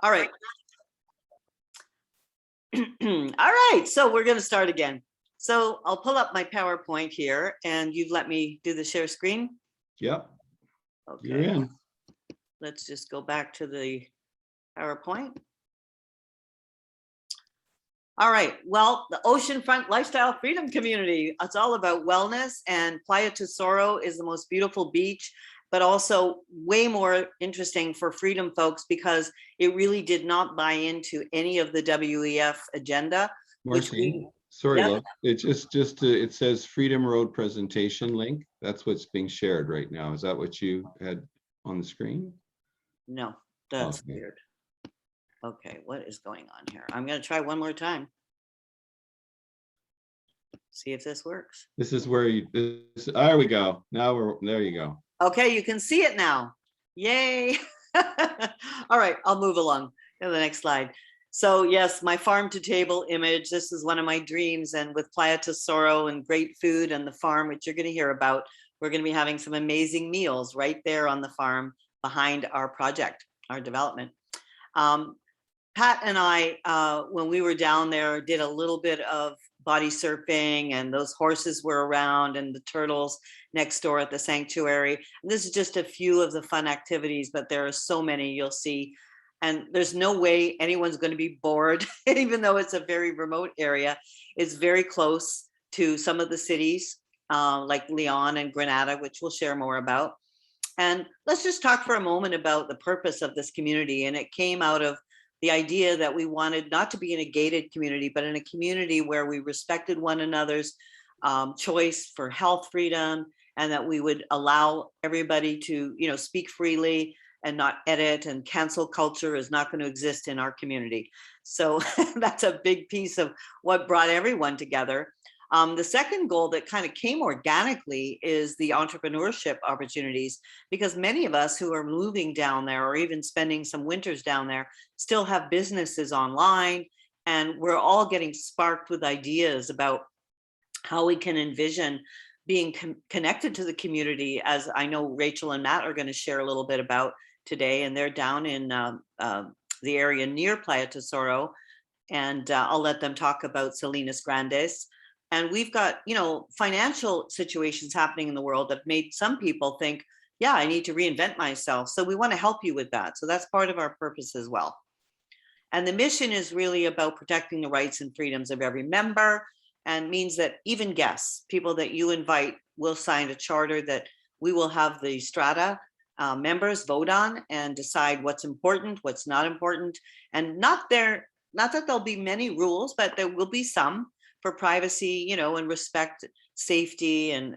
All right. All right, so we're going to start again. So I'll pull up my PowerPoint here, and you've let me do the share screen. Yep. Okay. You're in. Let's just go back to the PowerPoint. All right. Well, the Oceanfront Lifestyle Freedom Community, it's all about wellness, and Playa Tesoro is the most beautiful beach, but also way more interesting for freedom folks because it really did not buy into any of the WEF agenda. Marcy, sorry, Yep. love. It it says Freedom Road presentation link. That's what's being shared right now. Is that what you had on the screen? No, that's Okay. weird. Okay, what is going on here? I'm going to try one more time. See if this works. This is where there we go. Now there you go. Okay, you can see it now. Yay. All right, I'll move along to the next slide. So yes, my farm to table image, this is one of my dreams. And with Playa Tesoro and great food and the farm, which you're going to hear about, we're going to be having some amazing meals right there on the farm behind our project, our development. Pat and I, when we were down there, did a little bit of body surfing, and those horses were around and the turtles next door at the sanctuary. And this is just a few of the fun activities, but there are so many you'll see. And there's no way anyone's going to be bored, even though it's a very remote area. It's very close to some of the cities like Leon and Granada, which we'll share more about. And let's just talk for a moment about the purpose of this community. And it came out of the idea that we wanted not to be in a gated community, but in a community where we respected one another's choice for health freedom, and that we would allow everybody to, speak freely and not edit, and cancel culture is not going to exist in our community. So that's a big piece of what brought everyone together. The second goal that kind of came organically is the entrepreneurship opportunities, because many of us who are moving down there or even spending some winters down there still have businesses online, and we're all getting sparked with ideas about how we can envision being connected to the community, as I know Rachel and Matt are going to share a little bit about today, and they're down in the area near Playa Tesoro, and I'll let them talk about Salinas Grandes. And we've got, financial situations happening in the world that made some people think, yeah, I need to reinvent myself. So we want to help you with that. So that's part of our purpose as well. And the mission is really about protecting the rights and freedoms of every member, and means that even guests, people that you invite, will sign a charter that we will have the strata members vote on and decide what's important, what's not important. And not that there'll be many rules, but there will be some for privacy, and respect, safety, and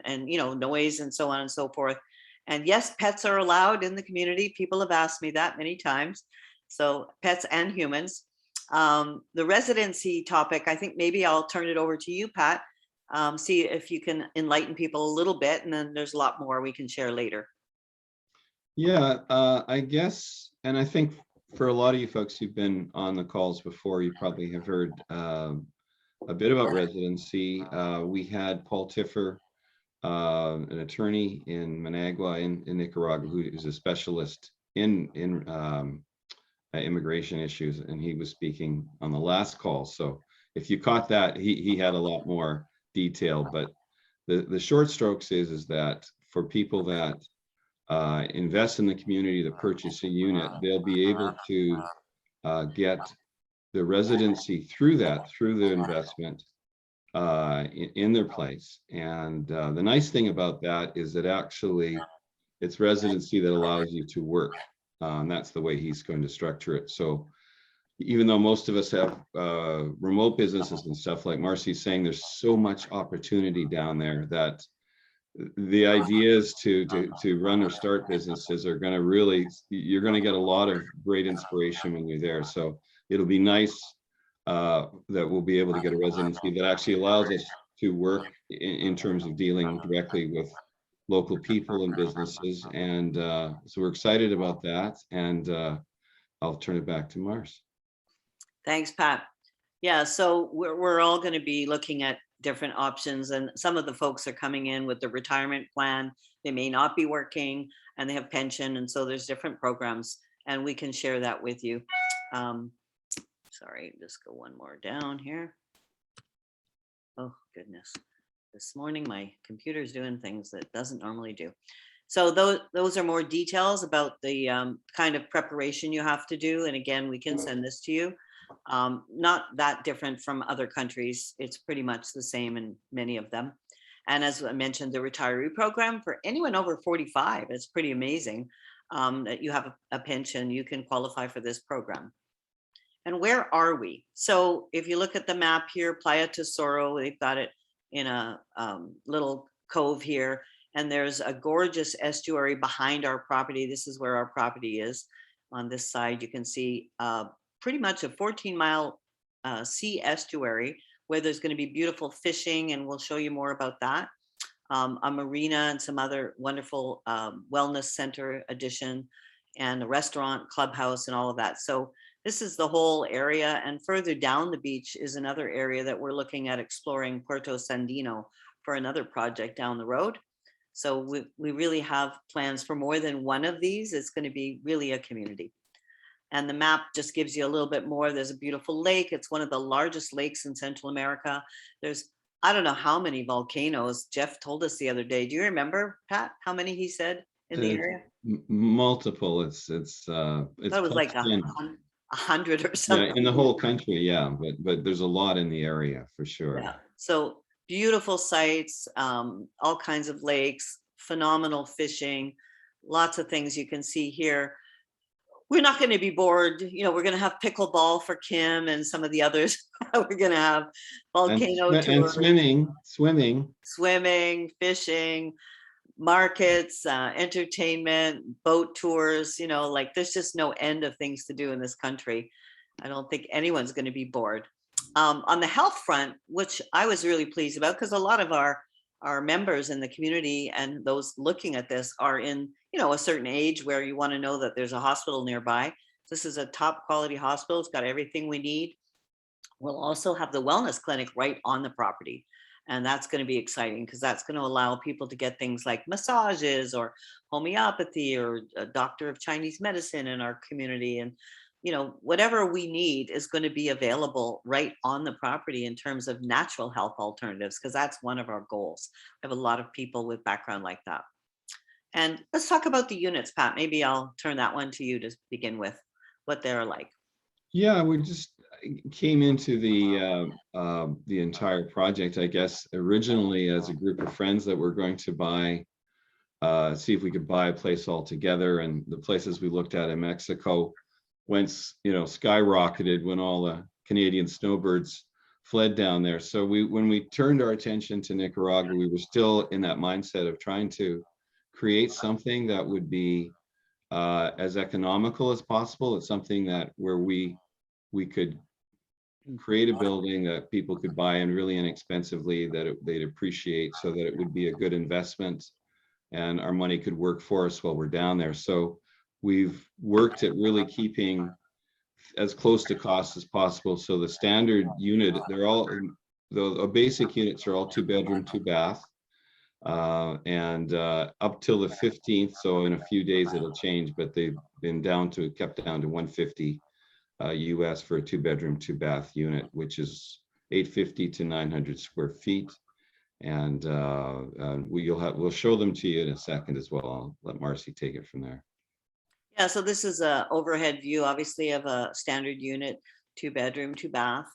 noise, and so on and so forth. And yes, pets are allowed in the community. People have asked me that many times. So pets and humans. The residency topic, I think maybe I'll turn it over to you, Pat. See if you can enlighten people a little bit, and then there's a lot more we can share later. Yeah, I guess, and I think for a lot of you folks who've been on the calls before, you probably have heard a bit about residency. We had Paul Tiffer, an attorney in Managua in Nicaragua, who is a specialist in immigration issues, and he was speaking on the last call. So if you caught that, he had a lot more detail. But the short strokes is that for people that invest in the community, to purchase a unit, they'll be able to get the residency through the investment in their place. And the nice thing about that is that actually it's residency that allows you to work. And that's the way he's going to structure it. So even though most of us have remote businesses and stuff, like Marcy's saying, there's so much opportunity down there that the ideas to run or start businesses are going to really, you're going to get a lot of great inspiration when you're there. So it'll be nice that we'll be able to get a residency that actually allows us to work in terms of dealing directly with local people and businesses. And so we're excited about that. And I'll turn it back to Mars. Thanks, Pat. Yeah, so we're all going to be looking at different options, and some of the folks are coming in with the retirement plan. They may not be working and they have pension, and so there's different programs, and we can share that with you. Sorry, just go one more down here. Oh, goodness. This morning, my computer's doing things that it doesn't normally do. So those are more details about the kind of preparation you have to do. And again, we can send this to you. Not that different from other countries. It's pretty much the same in many of them. And as I mentioned, the retiree program for anyone over 45, it's pretty amazing that you have a pension, you can qualify for this program. And where are we? So if you look at the map here, Playa Tesoro, they've got it in a little cove here, and there's a gorgeous estuary behind our property. This is where our property is. On this side, you can see pretty much a 14-mile sea estuary where there's going to be beautiful fishing, and we'll show you more about that. A marina and some other wonderful wellness center addition, and a restaurant, clubhouse, and all of that. So this is the whole area, and further down the beach is another area that we're looking at exploring, Puerto Sandino, for another project down the road. So we really have plans for more than one of these. It's going to be really a community. And the map just gives you a little bit more. There's a beautiful lake. It's one of the largest lakes in Central America. There's, I don't know how many volcanoes. Jeff told us the other day. Do you remember, Pat, how many he said in the area? Multiple. It's That was like 100 or something. Yeah, in the whole country, yeah, but there's a lot in the area for sure. Yeah. So beautiful sites, all kinds of lakes, phenomenal fishing, lots of things you can see here. We're not going to be bored. You know, we're going to have pickleball for Kim and some of the others. We're going to have volcano and tours, swimming, fishing, markets, entertainment, boat tours. You know, like there's just no end of things to do in this country. I don't think anyone's going to be bored. On the health front, which I was really pleased about, because a lot of our members in the community and those looking at this are in, you know, a certain age where you want to know that there's a hospital nearby. This is a top quality hospital. It's got everything we need. We'll also have the wellness clinic right on the property. And that's going to be exciting because that's going to allow people to get things like massages or homeopathy or a doctor of Chinese medicine in our community. And, you know, whatever we need is going to be available right on the property in terms of natural health alternatives, because that's one of our goals. We have a lot of people with background like that. And let's talk about the units, Pat. Maybe I'll turn that one to you to begin with, what they're like. Yeah, we just came into the entire project, I guess, originally as a group of friends that were going to buy, see if we could buy a place all together. And the places we looked at in Mexico went, you know, skyrocketed when all the Canadian snowbirds fled down there. So when we turned our attention to Nicaragua, we were still in that mindset of trying to create something that would be as economical as possible. It's something that where we could create a building that people could buy in really inexpensively, that they'd appreciate, so that it would be a good investment and our money could work for us while we're down there. So we've worked at really keeping as close to cost as possible. So the standard unit, they're all, the basic units are all 2-bedroom, 2-bath. And up till the 15th, so in a few days it'll change, but they've been kept down to 150 US for a 2-bedroom, 2-bath unit, which is 850 to 900 square feet. And we'll show them to you in a second as well. I'll let Marcy take it from there. Yeah, so this is an overhead view, obviously, of a standard unit, 2-bedroom, 2-bath.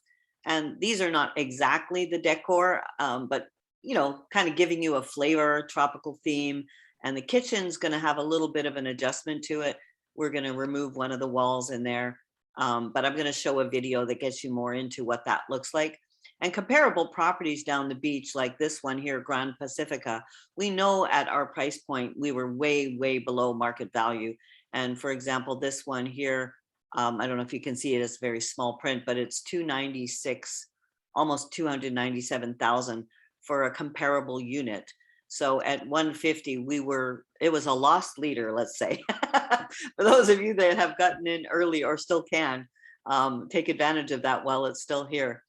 And these are not exactly the decor, but, you know, kind of giving you a flavor, tropical theme. And the kitchen's going to have a little bit of an adjustment to it. We're going to remove one of the walls in there. But I'm going to show a video that gets you more into what that looks like. And comparable properties down the beach, like this one here, Grand Pacifica, we know at our price point, we were way, way below market value. And for example, this one here, I don't know if you can see it, it's very small print, but it's 296, almost 297,000 for a comparable unit. So at 150, it was a lost leader, let's say. For those of you that have gotten in early or still can, take advantage of that while it's still here.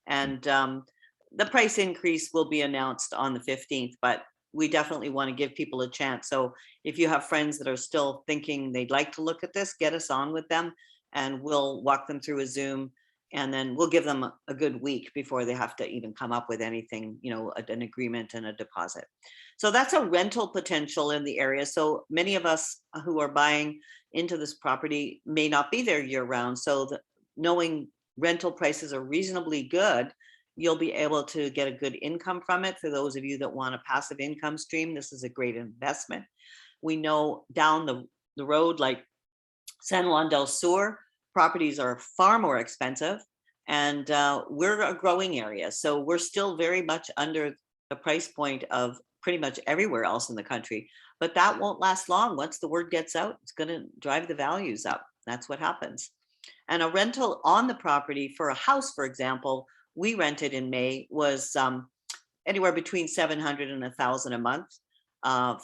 And the price increase will be announced on the 15th, but we definitely want to give people a chance. So if you have friends that are still thinking they'd like to look at this, get us on with them and we'll walk them through a Zoom, and then we'll give them a good week before they have to even come up with anything, an agreement and a deposit. So that's a rental potential in the area. So many of us who are buying into this property may not be there year round. So knowing rental prices are reasonably good, you'll be able to get a good income from it. For those of you that want a passive income stream, this is a great investment. We know down the road, like San Juan del Sur, properties are far more expensive, and we're a growing area. So we're still very much under the price point of pretty much everywhere else in the country, but that won't last long. Once the word gets out, it's going to drive the values up. That's what happens. And a rental on the property for a house, for example, we rented in May, was anywhere between 700 and 1,000 a month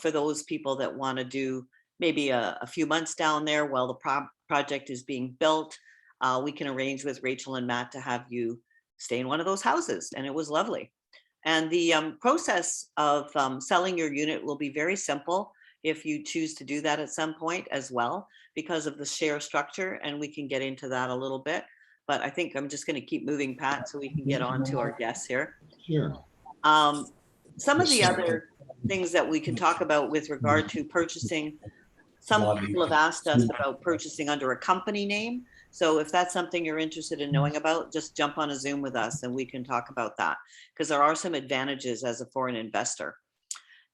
for those people that want to do maybe a few months down there while the project is being built. We can arrange with Rachel and Matt to have you stay in one of those houses, and it was lovely. And the process of selling your unit will be very simple if you choose to do that at some point as well, because of the share structure, and we can get into that a little bit. But I think I'm just going to keep moving, Pat, so we can get on to our guests here. Sure. Some of the other things that we can talk about with regard to purchasing, some people have asked us about purchasing under a company name. So if that's something you're interested in knowing about, just jump on a Zoom with us and we can talk about that, because there are some advantages as a foreign investor.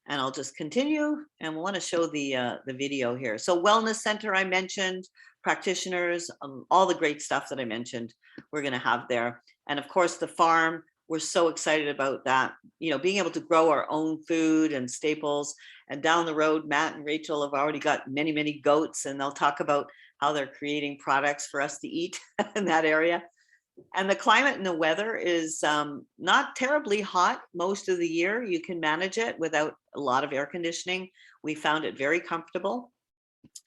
And I'll just continue, and we want to show the video here. So wellness center, I mentioned, practitioners, all the great stuff that I mentioned, we're going to have there. And of course, the farm, we're so excited about that, being able to grow our own food and staples. And down the road, Matt and Rachel have already got many, many goats, and they'll talk about how they're creating products for us to eat in that area. And the climate and the weather is not terribly hot most of the year. You can manage it without a lot of air conditioning. We found it very comfortable,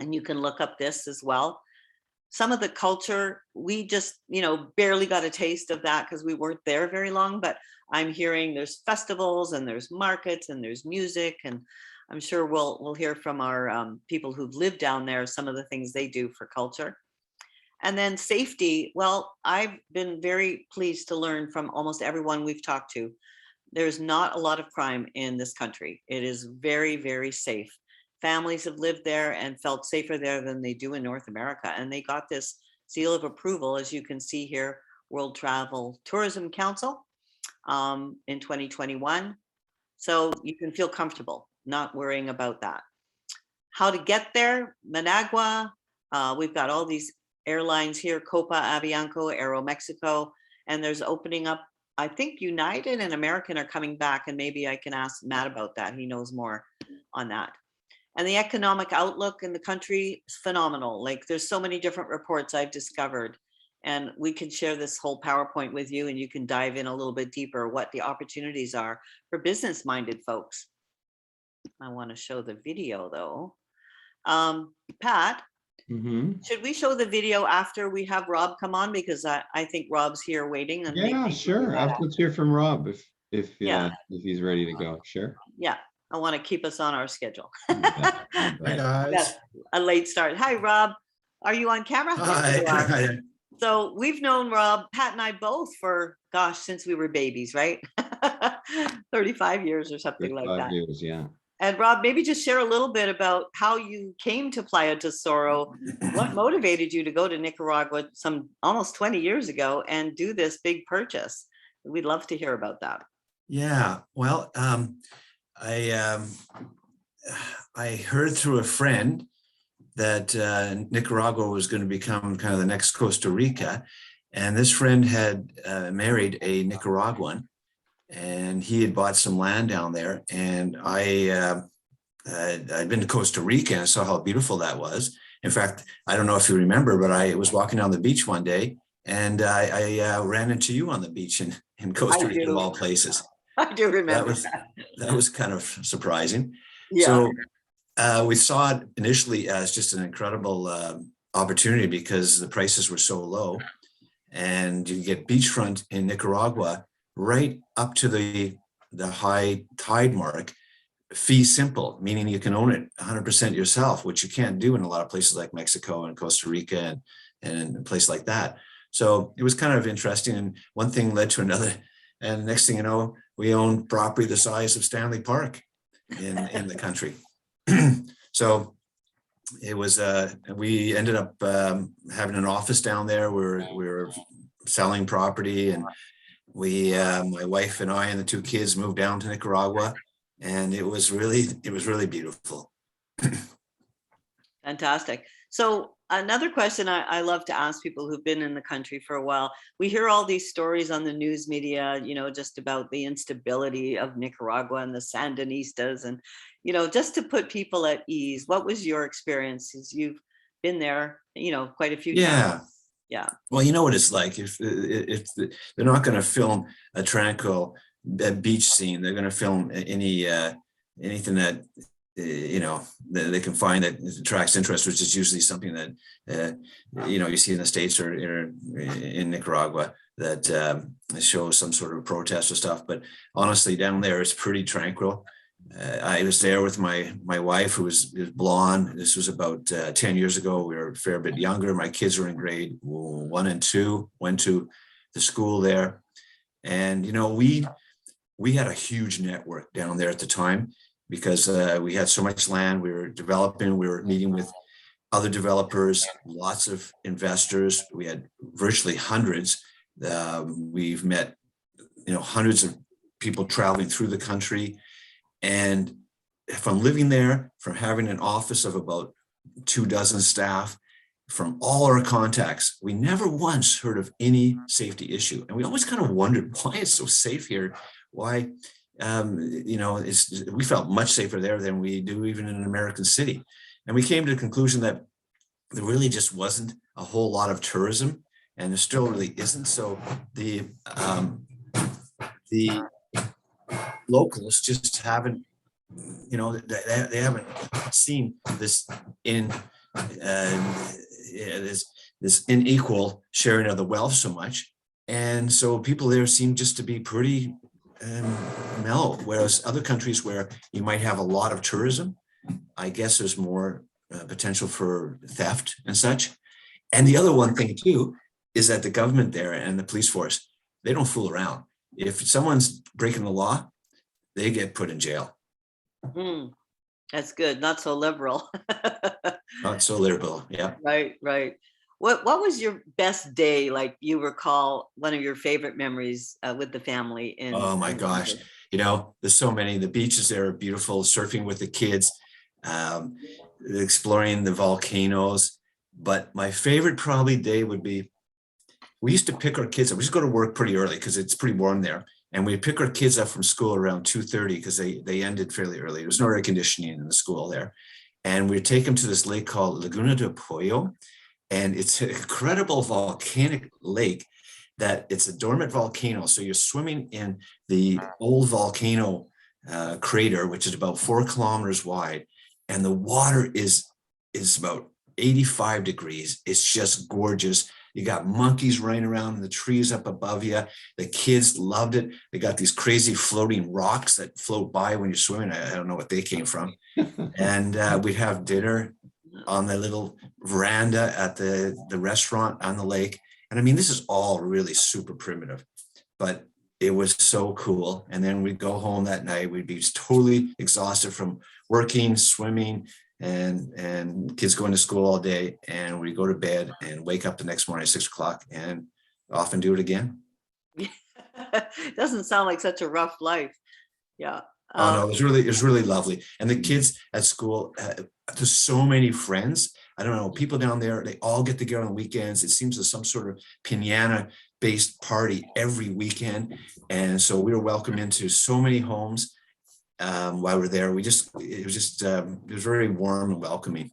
and you can look up this as well. Some of the culture, we just, barely got a taste of that because we weren't there very long, but I'm hearing there's festivals and there's markets and there's music, and I'm sure we'll hear from our people who've lived down there, some of the things they do for culture. And then safety, well, I've been very pleased to learn from almost everyone we've talked to, there's not a lot of crime in this country. It is very, very safe. Families have lived there and felt safer there than they do in North America. And they got this seal of approval, as you can see here, World Travel Tourism Council in 2021. So you can feel comfortable not worrying about that. How to get there, Managua, we've got all these airlines here, Copa, Avianca, Aeromexico, and there's opening up, I think United and American are coming back, and maybe I can ask Matt about that. He knows more on that. And the economic outlook in the country is phenomenal. Like, there's so many different reports I've discovered, and we can share this whole PowerPoint with you, and you can dive in a little bit deeper what the opportunities are for business-minded folks. I want to show the video though. Pat, should we show the video after we have Rob come on? Because I think Rob's here waiting. And yeah, sure. Let's hear from Rob if he's ready to go. Sure. Yeah, I want to keep us on our schedule. Hi guys. That's a late start. Hi Rob, are you on camera? Hi. So we've known Rob, Pat and I both for, gosh, since we were babies, right? 35 years or something like that. 35 years, yeah. And Rob, maybe just share a little bit about how you came to Playa Tesoro. What motivated you to go to Nicaragua some almost 20 years ago and do this big purchase? We'd love to hear about that. Yeah, well, I heard through a friend that Nicaragua was going to become kind of the next Costa Rica. And this friend had married a Nicaraguan, and he had bought some land down there. And I'd been to Costa Rica and saw how beautiful that was. In fact, I don't know if you remember, but I was walking down the beach one day, and I ran into you on the beach in Costa Rica, of all places. I do remember that was kind of surprising. Yeah. So we saw it initially as just an incredible opportunity because the prices were so low, and you get beachfront in Nicaragua right up to the high tide mark, fee simple, meaning you can own it 100% yourself, which you can't do in a lot of places like Mexico and Costa Rica and a place like that. So it was kind of interesting, and one thing led to another. And next thing you know, we own property the size of Stanley Park in the country. So it was, we ended up having an office down there where we were selling property, and my wife and I and the two kids moved down to Nicaragua, and it was really beautiful. Fantastic. So another question I love to ask people who've been in the country for a while, we hear all these stories on the news media, just about the instability of Nicaragua and the Sandinistas, and, just to put people at ease, what was your experience? As you've been there, quite a few times. Yeah. Well, you know what it's like. If they're not going to film a tranquil beach scene, they're going to film anything that that they can find that attracts interest, which is usually something that you see in the States or in Nicaragua that shows some sort of protest or stuff. But honestly, down there it's pretty tranquil. I was there with my wife, who is blonde. This was about 10 years ago. We were a fair bit younger. My kids were in grade 1 and 2, went to the school there. And, we had a huge network down there at the time, because we had so much land. We were developing, we were meeting with other developers, lots of investors. We had virtually hundreds. We've met, hundreds of people traveling through the country. And from living there, from having an office of about 24 staff, from all our contacts, we never once heard of any safety issue. And we always kind of wondered why it's so safe here. Why, we felt much safer there than we do even in an American city. And we came to the conclusion that there really just wasn't a whole lot of tourism, and there still really isn't. So the locals just haven't, they haven't seen this this unequal sharing of the wealth so much. And so people there seem just to be pretty mellow, whereas other countries where you might have a lot of tourism, I guess there's more potential for theft and such. And the other one thing too is that the government there and the police force, they don't fool around. If someone's breaking the law, they get put in jail. That's good. Not so liberal. Not so liberal. Yeah. Right. What was your best day? Like, you recall one of your favorite memories with the family in? Oh my gosh. There's so many. The beaches there are beautiful, surfing with the kids, exploring the volcanoes. But my favorite probably day would be, we used to pick our kids up. We used to go to work pretty early because it's pretty warm there. And we pick our kids up from school around 2:30 because they ended fairly early. There was no air conditioning in the school there. And we'd take them to this lake called Laguna de Pollo. And it's an incredible volcanic lake that it's a dormant volcano. So you're swimming in the old volcano crater, which is about 4 kilometers wide. And the water is about 85 degrees. It's just gorgeous. You got monkeys running around in the trees up above you. The kids loved it. They got these crazy floating rocks that float by when you're swimming. I don't know what they came from. And we'd have dinner on the little veranda at the restaurant on the lake. And I mean, this is all really super primitive, but it was so cool. And then we'd go home that night. We'd be totally exhausted from working, swimming, and kids going to school all day. And we go to bed and wake up the next morning at 6 o'clock and often do it again. Doesn't sound like such a rough life. Yeah. Oh no, it was really lovely. And the kids at school, there's so many friends. I don't know, people down there, they all get together on weekends. It seems there's some sort of piñata based party every weekend. And so we were welcomed into so many homes while we're there. It was very warm and welcoming.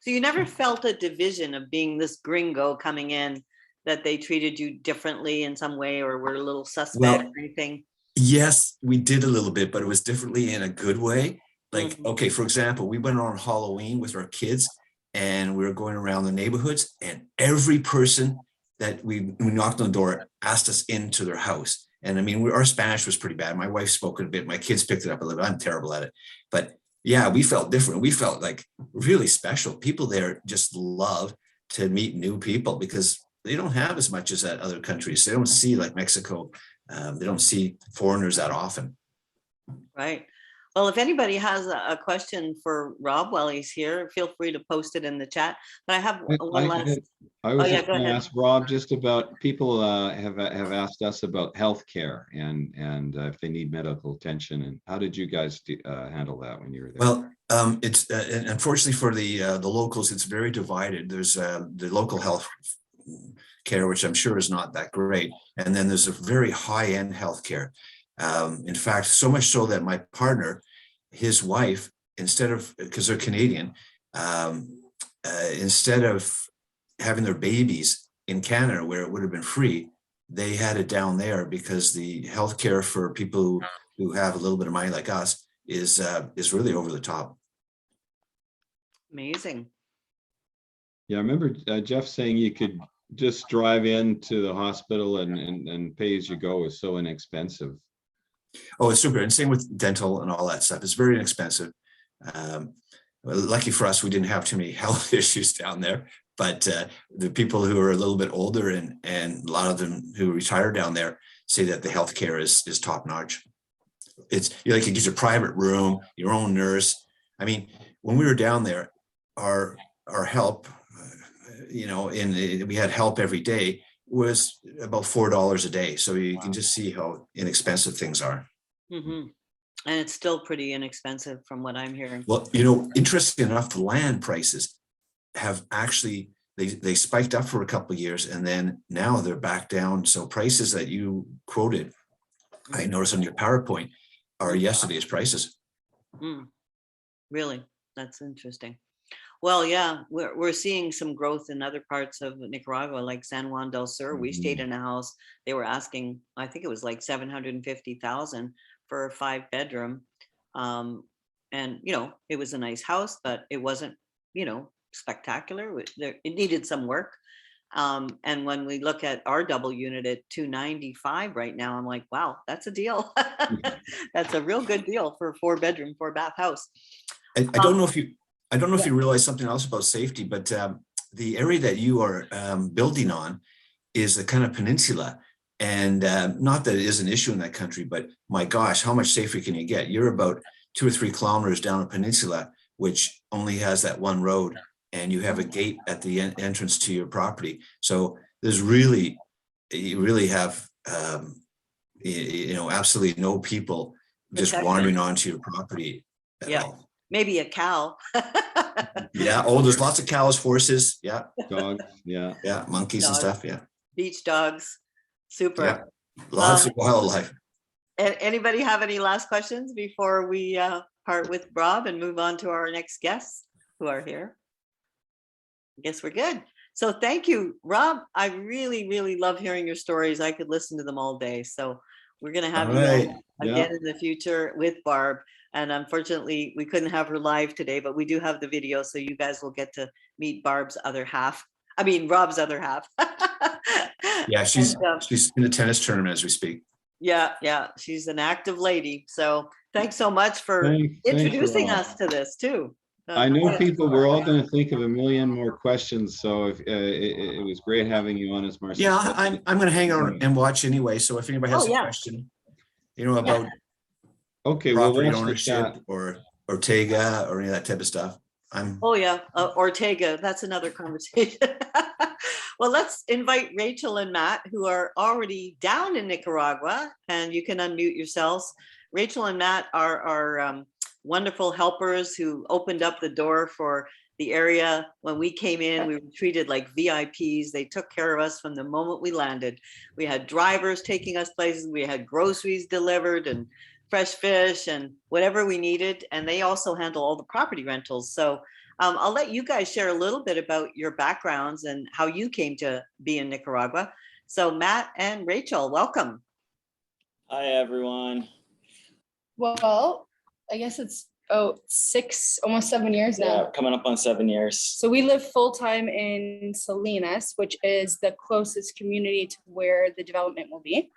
So you never felt a division of being this gringo coming in, that they treated you differently in some way, or were a little suspect or anything? Yes, we did a little bit, but it was differently in a good way. Like, okay, for example, we went on Halloween with our kids and we were going around the neighborhoods, and every person that we knocked on the door asked us into their house. And I mean, our Spanish was pretty bad. My wife spoke it a bit. My kids picked it up a little bit. I'm terrible at it. But yeah, we felt different. We felt like really special. People there just love to meet new people because they don't have as much as that other countries. They don't see like Mexico. They don't see foreigners that often. Right. Well, if anybody has a question for Rob while he's here, feel free to post it in the chat. But I have one last. I was yeah, just go going to ahead. ask Rob just about people have asked us about healthcare and if they need medical attention, and how did you guys handle that when you were there? Well, it's unfortunately for the locals, it's very divided. There's the local health care, which I'm sure is not that great, and then there's a very high-end health care. In fact, so much so that my partner, his wife, instead of, because they're Canadian, instead of having their babies in Canada where it would have been free, they had it down there because the healthcare for people who have a little bit of money like us is really over the top. Amazing. Yeah, I remember Jeff saying you could just drive into the hospital and pay as you go is so inexpensive. Oh, it's super. And same with dental and all that stuff. It's very inexpensive. Lucky for us, we didn't have too many health issues down there. But the people who are a little bit older and a lot of them who retire down there say that the healthcare is top notch. It's like you get your private room, your own nurse. I mean, when we were down there, our help, we had help every day, was about $4 a day. So you can just see how inexpensive things are. Mm-hmm. And it's still pretty inexpensive from what I'm hearing. Well, interesting enough, the land prices have actually, they spiked up for a couple of years and then now they're back down. So prices that you quoted, I noticed on your PowerPoint, are yesterday's prices. Really? That's interesting. Well, yeah, we're seeing some growth in other parts of Nicaragua, like San Juan del Sur. We stayed in a house. They were asking, I think it was like 750,000 for a 5-bedroom. And, it was a nice house, but it wasn't, spectacular. It needed some work. And when we look at our double unit at 295 right now, I'm like, wow, that's a deal. That's a real good deal for a 4-bedroom, 4-bath house. I don't know if you realize something else about safety, but the area that you are building on is a kind of peninsula. And not that it is an issue in that country, but my gosh, how much safer can you get? You're about 2 or 3 kilometers down a peninsula, which only has that one road, and you have a gate at the entrance to your property. So there's you really have, absolutely no people just wandering onto your property at all. Maybe a cow. Yeah. Oh, there's lots of cows, horses. Yeah. Dogs. Yeah. Yeah. Monkeys and stuff. Yeah. Beach dogs. Super. Yeah. Lots of wildlife. Anybody have any last questions before we part with Rob and move on to our next guests who are here? I guess we're good. So thank you, Rob. I really, really love hearing your stories. I could listen to them all day. So we're going to have you on again in the future with Barb. And unfortunately, we couldn't have her live today, but we do have the video. So you guys will get to meet Rob's other half. Yeah, she's in a tennis tournament as we speak. Yeah. She's an active lady. So thanks so much for introducing us to this too. I know people, we're all going to think of a million more questions. So if it was great having you on as Marcia. Yeah, I'm going to hang out and watch anyway. So if anybody has a question, about property ownership or Ortega or any of that type of stuff, Ortega, that's another conversation. Well, let's invite Rachel and Matt, who are already down in Nicaragua, and you can unmute yourselves. Rachel and Matt are wonderful helpers who opened up the door for the area. When we came in, we were treated like VIPs. They took care of us from the moment we landed. We had drivers taking us places. We had groceries delivered and fresh fish and whatever we needed. And they also handle all the property rentals. So I'll let you guys share a little bit about your backgrounds and how you came to be in Nicaragua. So Matt and Rachel, welcome. Hi, everyone. Well, I guess it's almost 7 years now. Yeah, coming up on 7 years. So we live full-time in Salinas, which is the closest community to where the development will be.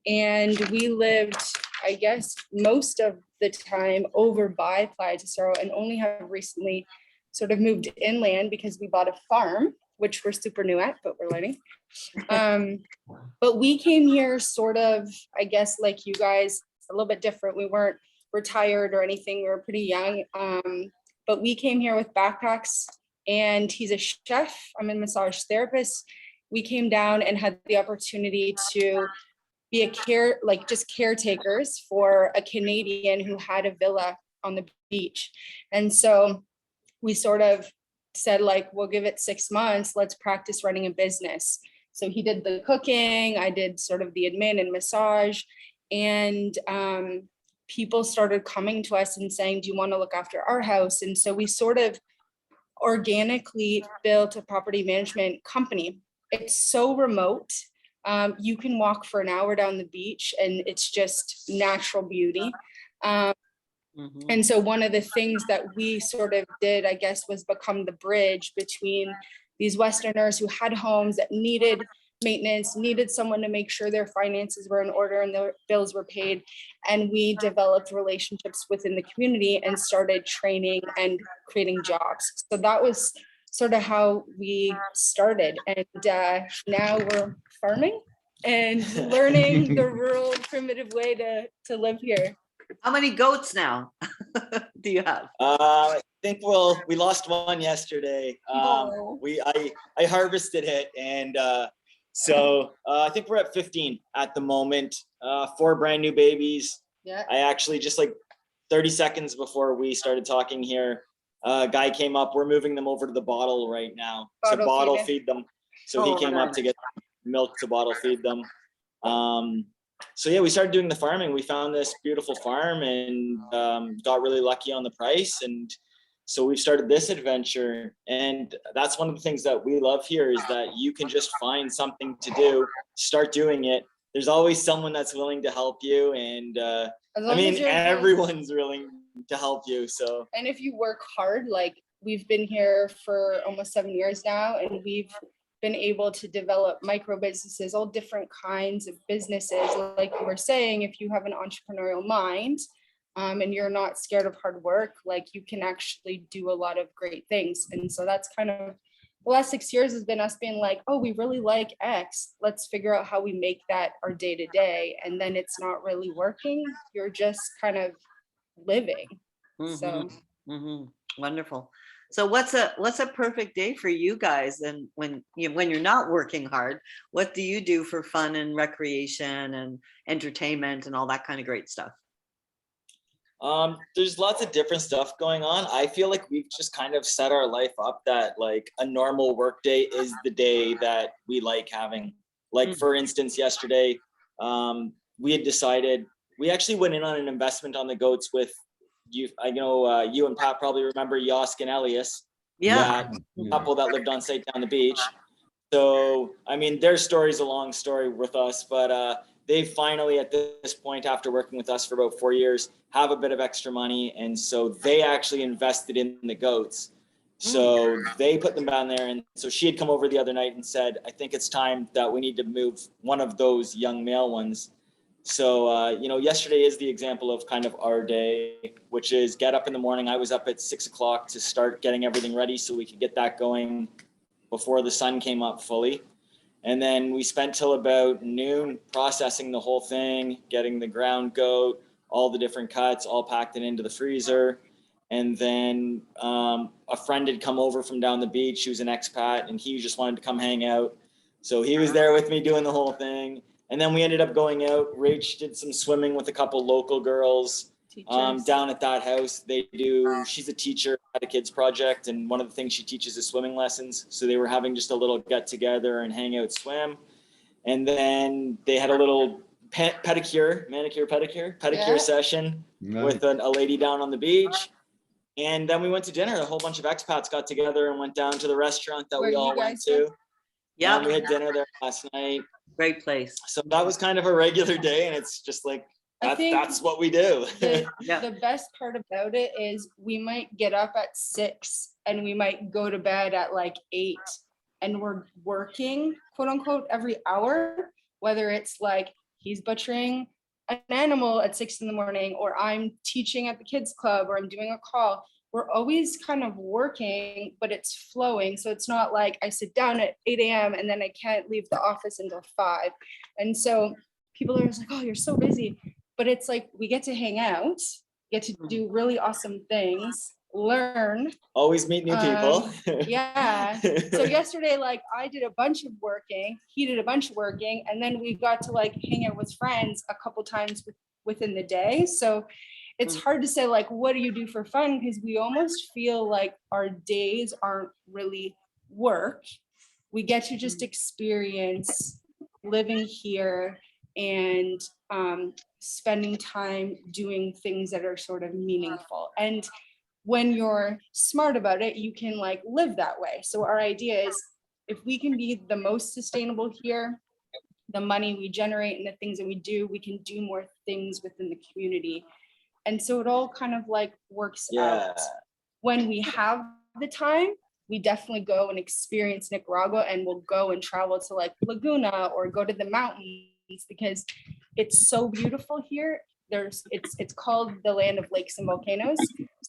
And we lived, I guess, most of the time over by Playa Tesoro and only have recently sort of moved inland because we bought a farm which we're super new at, but we're learning. But we came here sort of, I guess, like you guys, a little bit different. We weren't retired or anything. We were pretty young. But we came here with backpacks, and he's a chef. I'm a massage therapist. We came down and had the opportunity to be just caretakers for a Canadian who had a villa on the beach. And so we sort of said, like, we'll give it 6 months. Let's practice running a business. So he did the cooking. I did sort of the admin and massage. And people started coming to us and saying, do you want to look after our house? And so we sort of organically built a property management company. It's so remote. You can walk for an hour down the beach and it's just natural beauty. And so one of the things that we sort of did, I guess, was become the bridge between these Westerners who had homes that needed maintenance, needed someone to make sure their finances were in order and their bills were paid. And we developed relationships within the community and started training and creating jobs. So that was sort of how we started. And now we're farming and learning the rural primitive way to live here. How many goats now do you have? I think we lost one yesterday. Oh. I harvested it, and so I think we're at 15 at the moment. 4 brand new babies. Yeah. I actually just like 30 seconds before we started talking here, a guy came up. We're moving them over to the bottle right now to bottle feed them. So he came up to get milk to bottle feed them. So yeah, we started doing the farming. We found this beautiful farm and got really lucky on the price. And so we've started this adventure. And that's one of the things that we love here is that you can just find something to do, start doing it. There's always someone that's willing to help you. And I mean, everyone's willing to help you. So, and if you work hard, like we've been here for almost 7 years now, and we've been able to develop micro businesses, all different kinds of businesses. Like you were saying, if you have an entrepreneurial mind and you're not scared of hard work, like you can actually do a lot of great things. And so that's kind of the last 6 years has been us being like, oh, we really like X. Let's figure out how we make that our day to day. And then it's not really working. You're just kind of living. So Wonderful. So what's a perfect day for you guys? And when you're not working hard, what do you do for fun and recreation and entertainment and all that kind of great stuff? There's lots of different stuff going on. I feel like we've just kind of set our life up that like a normal work day is the day that we like having. Like for instance, yesterday, we had decided, we actually went in on an investment on the goats with you. I know you and Pat probably remember Yosk and Elias, that couple that lived on Sept down the beach. So, I mean, their story's a long story with us, but they finally at this point, after working with us for about 4 years, have a bit of extra money. And so they actually invested in the goats. So they put them down there. And so she had come over the other night and said, I think it's time that we need to move one of those young male ones. So, yesterday is the example of kind of our day, which is get up in the morning. I was up at 6 o'clock to start getting everything ready so we could get that going before the sun came up fully. And then we spent till about noon processing the whole thing, getting the ground goat, all the different cuts, all packed it into the freezer. And then a friend had come over from down the beach. He was an expat and he just wanted to come hang out. So he was there with me doing the whole thing. And then we ended up going out. Rach did some swimming with a couple local girls down at that house. She's a teacher at a kids project. And one of the things she teaches is swimming lessons. So they were having just a little get together and hang out, swim. And then they had a little manicure session with a lady down on the beach. And then we went to dinner. A whole bunch of expats got together and went down to the restaurant that we all went to. Yeah, we had dinner there last night. Great place. So that was kind of a regular day, and it's just like that's what we do. The best part about it is we might get up at 6 and we might go to bed at like 8, and we're working, quote unquote, every hour, whether it's like he's butchering an animal at 6 in the morning, or I'm teaching at the kids club, or I'm doing a call. we're always kind of working, but it's flowing. So it's not like I sit down at 8 a.m. and then I can't leave the office until 5. And so people are just like, oh, you're so busy. But it's like we get to hang out, get to do really awesome things, learn. Always meet new people. Yeah. So yesterday, like I did a bunch of working, he did a bunch of working, and then we got to like hang out with friends a couple times within the day. So it's hard to say like, what do you do for fun? Because we almost feel like our days aren't really work. We get to just experience living here and spending time doing things that are sort of meaningful. And when you're smart about it, you can like live that way. So our idea is if we can be the most sustainable here, the money we generate and the things that we do, we can do more things within the community. And so it all kind of like works out. When we have the time, we definitely go and experience Nicaragua, and we'll go and travel to like Laguna or go to the mountains because it's so beautiful here. It's called the land of lakes and volcanoes.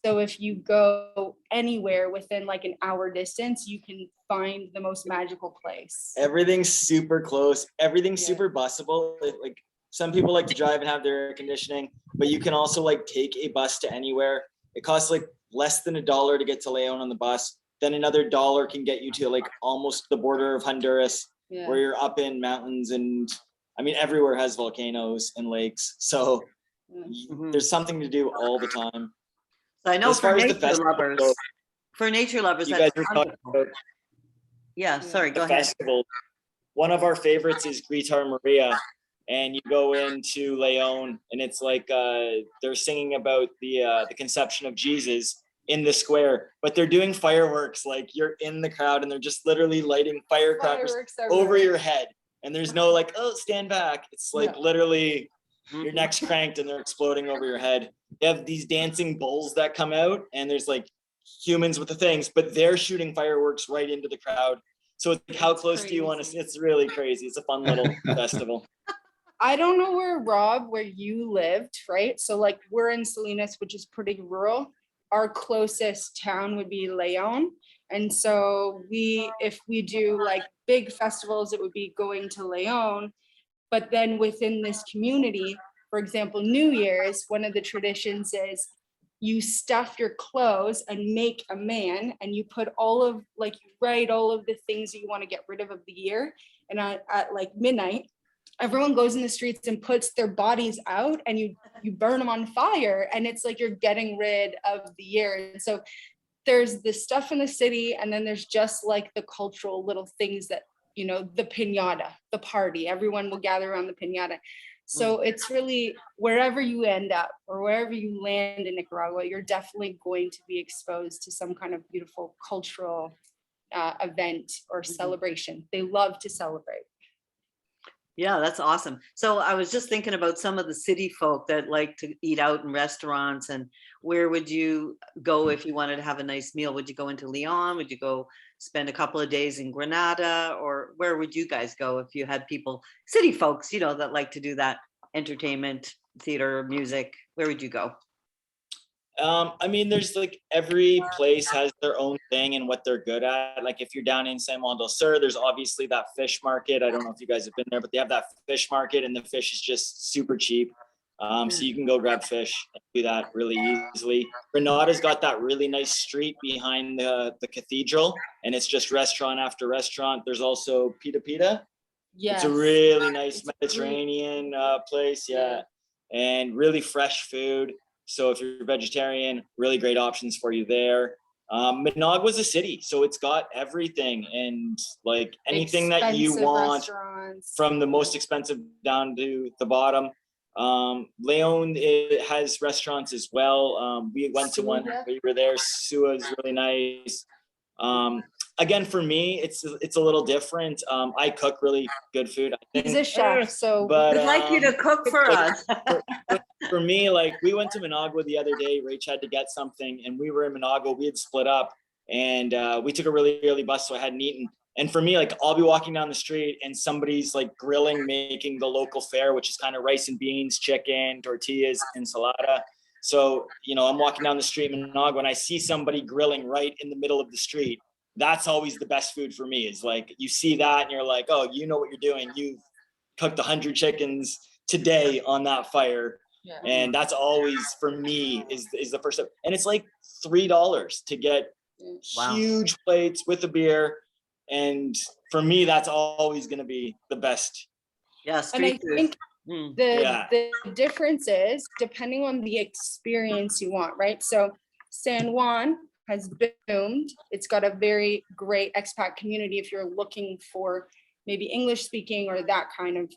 So if you go anywhere within like an hour distance, you can find the most magical place. Everything's super close. Everything's super busable. Like some people like to drive and have their air conditioning, but you can also like take a bus to anywhere. It costs like less than $1 to get to Leon on the bus. Then another $1 can get you to like almost the border of Honduras, where you're up in mountains, and I mean everywhere has volcanoes and lakes. So there's something to do all the time. So I know As for far as the nature festival lovers, goes, for nature lovers, you that's guys were talking wonderful. about Yeah, sorry, go the ahead. festival. One of our favorites is Gritar Maria, and you go into Leon, and it's like they're singing about the conception of Jesus in the square, but they're doing fireworks. Like you're in the crowd, and they're just literally lighting firecrackers over your head, and there's no like, oh, stand back. It's like literally your neck's cranked and they're exploding over your head. You have these dancing bulls that come out, and there's like humans with the things, but they're shooting fireworks right into the crowd. So it's like, how close do you want to? It's really crazy. It's a fun little festival. I don't know where you lived, right? So like we're in Salinas, which is pretty rural. Our closest town would be Leon. And so if we do like big festivals, it would be going to Leon. But then within this community, for example, New Year's, one of the traditions is you stuff your clothes and make a man, and you put you write all of the things that you want to get rid of the year. And at like midnight, everyone goes in the streets and puts their bodies out, and you burn them on fire. And it's like you're getting rid of the year. And so there's this stuff in the city, and then there's just like the cultural little things that, the piñata, the party, everyone will gather around the piñata. So it's really wherever you end up or wherever you land in Nicaragua, you're definitely going to be exposed to some kind of beautiful cultural event or celebration. They love to celebrate. Yeah, that's awesome. So I was just thinking about some of the city folk that like to eat out in restaurants, and where would you go if you wanted to have a nice meal? Would you go into Leon? Would you go spend a couple of days in Granada? Or where would you guys go if you had people, city folks, that like to do that entertainment, theater, music? Where would you go? I mean, there's like every place has their own thing and what they're good at. Like if you're down in San Juan del Sur, there's obviously that fish market. I don't know if you guys have been there, but they have that fish market, and the fish is just super cheap. So you can go grab fish and do that really easily. Granada's got that really nice street behind the cathedral, and it's just restaurant after restaurant. There's also Pita Pita. Yes. It's a really nice Mediterranean place. Yeah. And really fresh food. So if you're vegetarian, really great options for you there. Managua's a city, so it's got everything, and like anything that you want, from the most expensive down to the bottom. Leon, it has restaurants as well. We went to one, we were there. Sua is really nice. Again, for me, it's a little different. I cook really good food. He's a chef, so we'd like you to cook for us. For me, like we went to Managua the other day. Rach had to get something, and we were in Managua. We had split up, and we took a really early bus, so I hadn't eaten. And for me, like I'll be walking down the street, and somebody's like grilling, making the local fare, which is kind of rice and beans, chicken, tortillas, ensalada. So, I'm walking down the street in Managua and I see somebody grilling right in the middle of the street. That's always the best food for me, is like, you see that and you're like, oh, you know what you're doing. You cooked 100 chickens today on that fire. Yeah. And that's always for me is the first step. And it's like $3 to get Wow. huge plates with a beer. And for me, that's always going to be the best. Yeah, And I street food. think Mm. the difference is depending on the experience you want, right? So San Juan has boomed. It's got a very great expat community if you're looking for maybe English speaking or that kind of.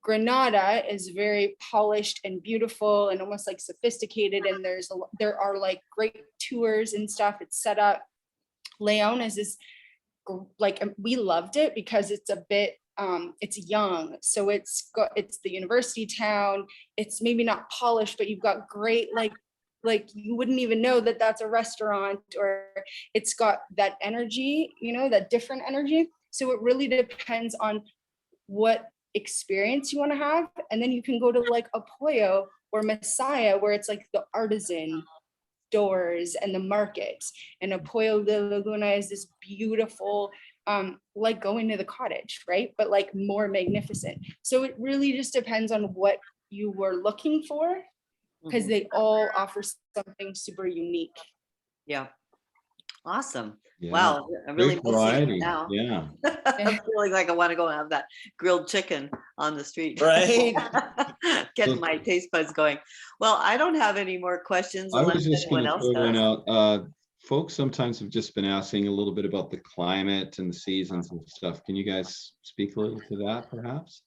Granada is very polished and beautiful and almost like sophisticated, and there are like great tours and stuff. It's set up. Leon is this like, we loved it because it's a bit it's young, so it's the university town. It's maybe not polished, but you've got great like you wouldn't even know that that's a restaurant, or it's got that energy, that different energy. So it really depends on what experience you want to have. And then you can go to like Apoyo or Messiah, where it's like the artisan stores and the markets. And Apoyo de Laguna is this beautiful, like going to the cottage, right? But like more magnificent. So it really just depends on what you were looking for, because they all offer something super unique. Yeah. Awesome. Yeah. Wow. I'm really Great missing it variety. now. Yeah. I'm feeling like I want to go have that grilled chicken on the street. Right. Getting my taste buds going. Well, I don't have any more questions I unless was just anyone going to else throw one does. out. Folks sometimes have just been asking a little bit about the climate and the seasons and stuff. Can you guys speak a little to that, perhaps?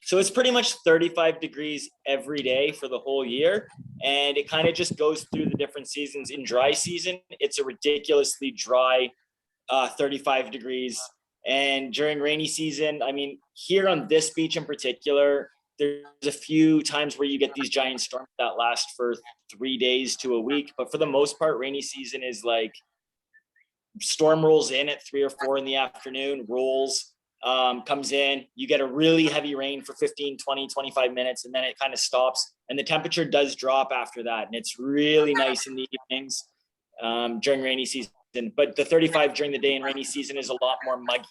So it's pretty much 35 degrees every day for the whole year. And it kind of just goes through the different seasons. In dry season, it's a ridiculously dry 35 degrees. And during rainy season, I mean, here on this beach in particular, there's a few times where you get these giant storms that last for 3 days to a week. But for the most part, rainy season is like storm rolls in at 3 or 4 in the afternoon, comes in, you get a really heavy rain for 15, 20, 25 minutes, and then it kind of stops. And the temperature does drop after that. And it's really nice in the evenings during rainy season. But the 35 during the day in rainy season is a lot more muggy.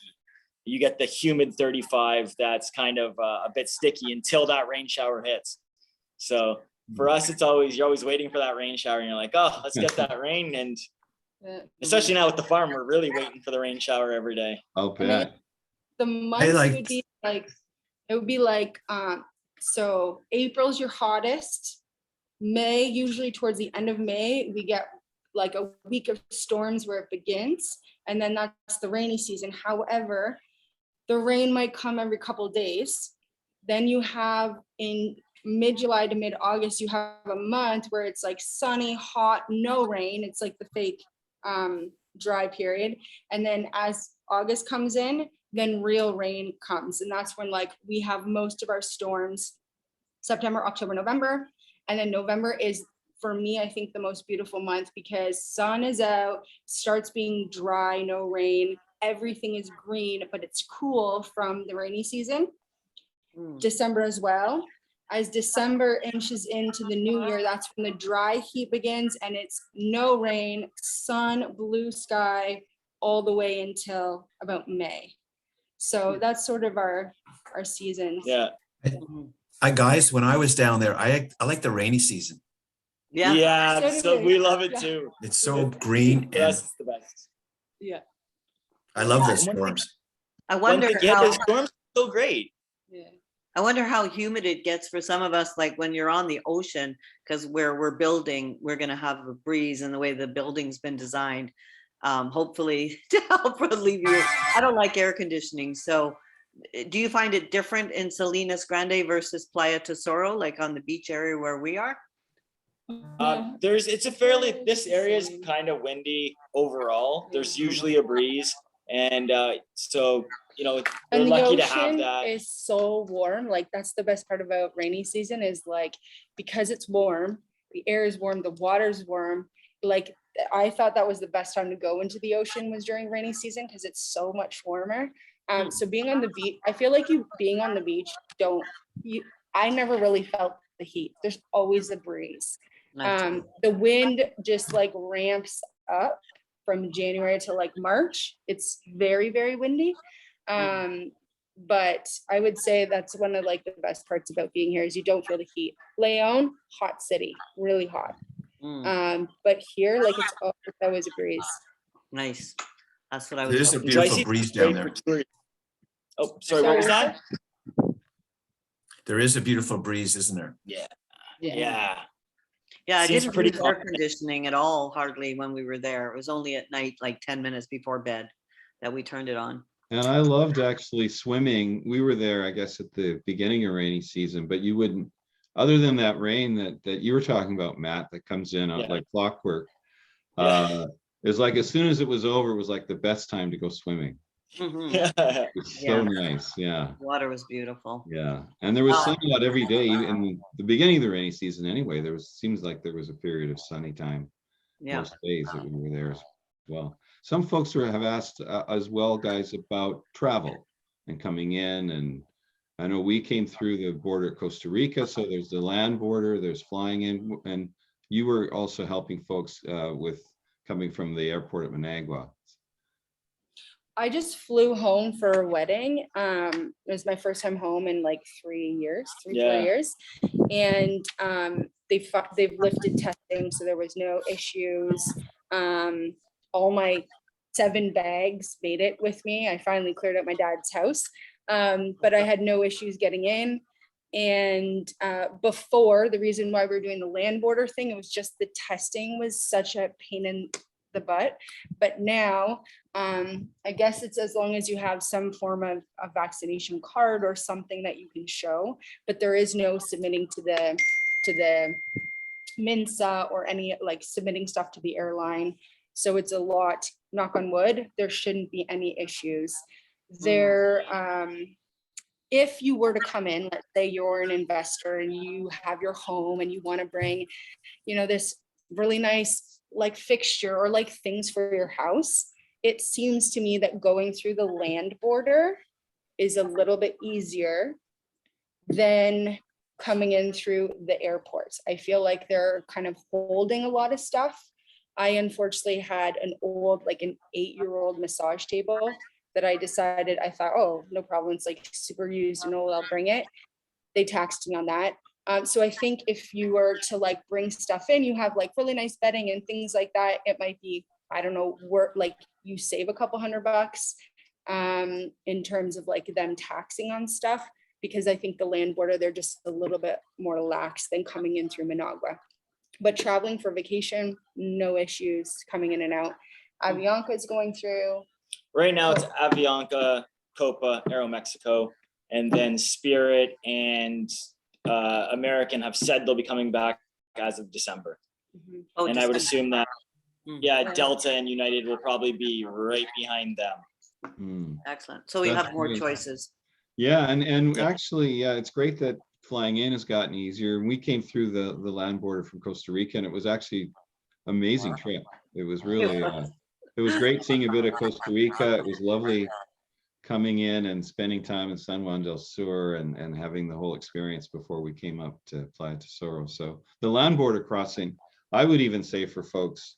You get the humid 35 that's kind of a bit sticky until that rain shower hits. So for us, you're always waiting for that rain shower. And you're like, oh, let's get that rain. And especially now with the farm, we're really waiting for the rain shower every day. I'll bet. The months would be like, so April's your hottest. May, usually towards the end of May, we get like a week of storms where it begins, and then that's the rainy season. However, the rain might come every couple of days. Then you have in mid-July to mid-August, you have a month where it's like sunny, hot, no rain. It's like the fake dry period. And then as August comes in, then real rain comes. And that's when like we have most of our storms, September, October, November. And then November is, for me, I think the most beautiful month because sun is out, starts being dry, no rain, everything is green, but it's cool from the rainy season. December as well. As December inches into the new year, that's when the dry heat begins and it's no rain, sun, blue sky, all the way until about May. So that's sort of our seasons. Yeah. Guys, when I was down there, I like the rainy season. Yeah. So we love it too. It's so green and Yes, it's the best. Yeah. I love those storms. I wonder the storms are so great. Yeah. I wonder how humid it gets for some of us, like when you're on the ocean, because where we're building, we're going to have a breeze and the way the building's been designed, hopefully to help relieve you. I don't like air conditioning. So do you find it different in Salinas Grande versus Playa Tesoro, like on the beach area where we are? This area is kind of windy overall. There's usually a breeze. And so, we're and lucky the to have ocean that. is so warm. Like that's the best part about rainy season is like, because it's warm, the air is warm, the water's warm. Like I thought that was the best time to go into the ocean was during rainy season because it's so much warmer. So being on the beach, I feel like being on the beach, I never really felt the heat. There's always a breeze. Nice. The wind just like ramps up from January to like March. It's very, very windy. But I would say that's one of like the best parts about being here is you don't feel the heat. Leon, hot city, really hot. But here, like it's always a breeze. Nice. That's what I was. There's a hoping. beautiful breeze down there. Oh, sorry, what was that? There is a beautiful breeze, isn't there? Yeah. Yeah. Yeah, I Seems didn't pretty use air calm. conditioning at all, hardly when we were there. It was only at night, like 10 minutes before bed, that we turned it on. And I loved actually swimming. We were there, I guess, at the beginning of rainy season, but you wouldn't, other than that rain that you were talking about, Matt, that comes in Yeah. like clockwork. Yeah. It's like as soon as it was over, it was like the best time to go swimming. Mhm. It's Yeah. so nice. Yeah. Water was beautiful. Yeah. And there was Wow. sunlight every day in the beginning of the rainy season anyway. There was, seems like there was a period of sunny time Yeah. most days that we were there as well. Some folks have asked as well, guys, about travel and coming in. And I know we came through the border at Costa Rica, so there's the land border, there's flying in, and you were also helping folks with coming from the airport at Managua. I just flew home for a wedding. It was my first time home in like 3 years, 4 Yeah. years. And they've lifted testing, so there was no issues. All my 7 bags made it with me. I finally cleared out my dad's house, but I had no issues getting in. And before, the reason why we were doing the land border thing, it was just the testing was such a pain in the butt. But now, I guess it's as long as you have some form of a vaccination card or something that you can show, but there is no submitting to the MINSA or any like submitting stuff to the airline. So it's a lot, knock on wood, there shouldn't be any issues. There, if you were to come in, let's say you're an investor and you have your home and you want to bring, this really nice like fixture or like things for your house, it seems to me that going through the land border is a little bit easier than coming in through the airports. I feel like they're kind of holding a lot of stuff. I unfortunately had an 8-year-old massage table that I decided, I thought, oh, no problem. It's like super used and I'll bring it. They taxed me on that. So I think if you were to like bring stuff in, you have like really nice bedding and things like that, it might be, I don't know, like you save a couple $100 in terms of like them taxing on stuff, because I think the land border, they're just a little bit more lax than coming in through Managua. But traveling for vacation, no issues coming in and out. Avianca is going through. Right now it's Avianca, Copa, Aeromexico, and then Spirit and American have said they'll be coming back as of December. Oh, And I would assume that, Mm. Delta and United will probably be right behind them. Excellent. So we That's have more great. choices. Yeah, and actually, yeah, it's great that flying in has gotten easier. And we came through the land border from Costa Rica, and it was actually amazing trip. It was really, it was great seeing a bit of Costa Rica. It was lovely coming in and spending time in San Juan del Sur and having the whole experience before we came up to Playa Tesoro. So the land border crossing, I would even say for folks,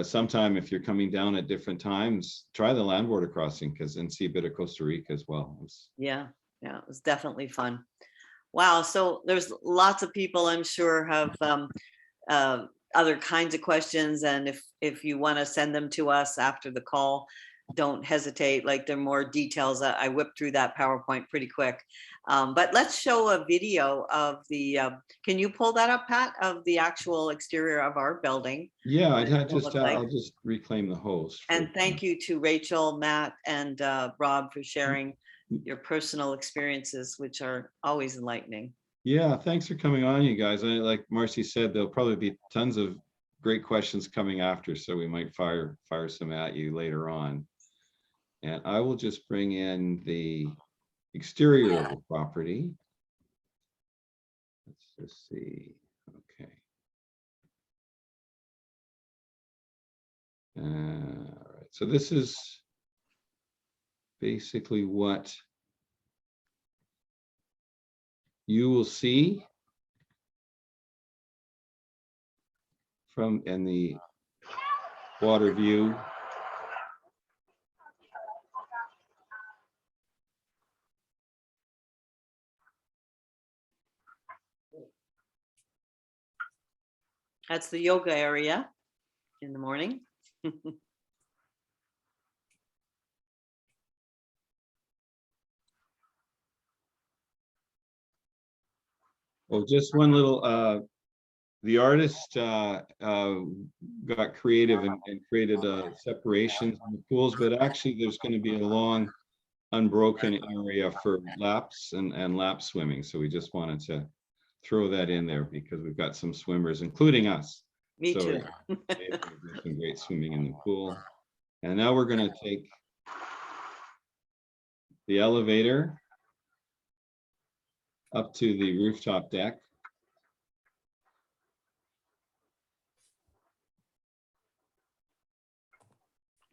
sometime if you're coming down at different times, try the land border crossing and see a bit of Costa Rica as well. Yeah, it was definitely fun. Wow. So there's lots of people I'm sure have other kinds of questions. And if you want to send them to us after the call, don't hesitate. Like there are more details. I whipped through that PowerPoint pretty quick. But let's show a video of the, can you pull that up, Pat, of the actual exterior of our building? Yeah, Like. I'll just reclaim the host. And thank you to Rachel, Matt, and Rob for sharing your personal experiences, which are always enlightening. Yeah, thanks for coming on, you guys. Like Marcy said, there'll probably be tons of great questions coming after, so we might fire some at you later on. And I will just bring in the exterior of the property. Let's just see. Okay. All right. So this is basically what you will see in the water view, That's the yoga area in the morning. oh, just one little, the artist got creative and created separations in the pools, but actually there's going to be a long unbroken area for laps and lap swimming. So we just wanted to throw that in there because we've got some swimmers, including us. Me So too. there's some great swimming in the pool. And now we're going to take the elevator up to the rooftop deck.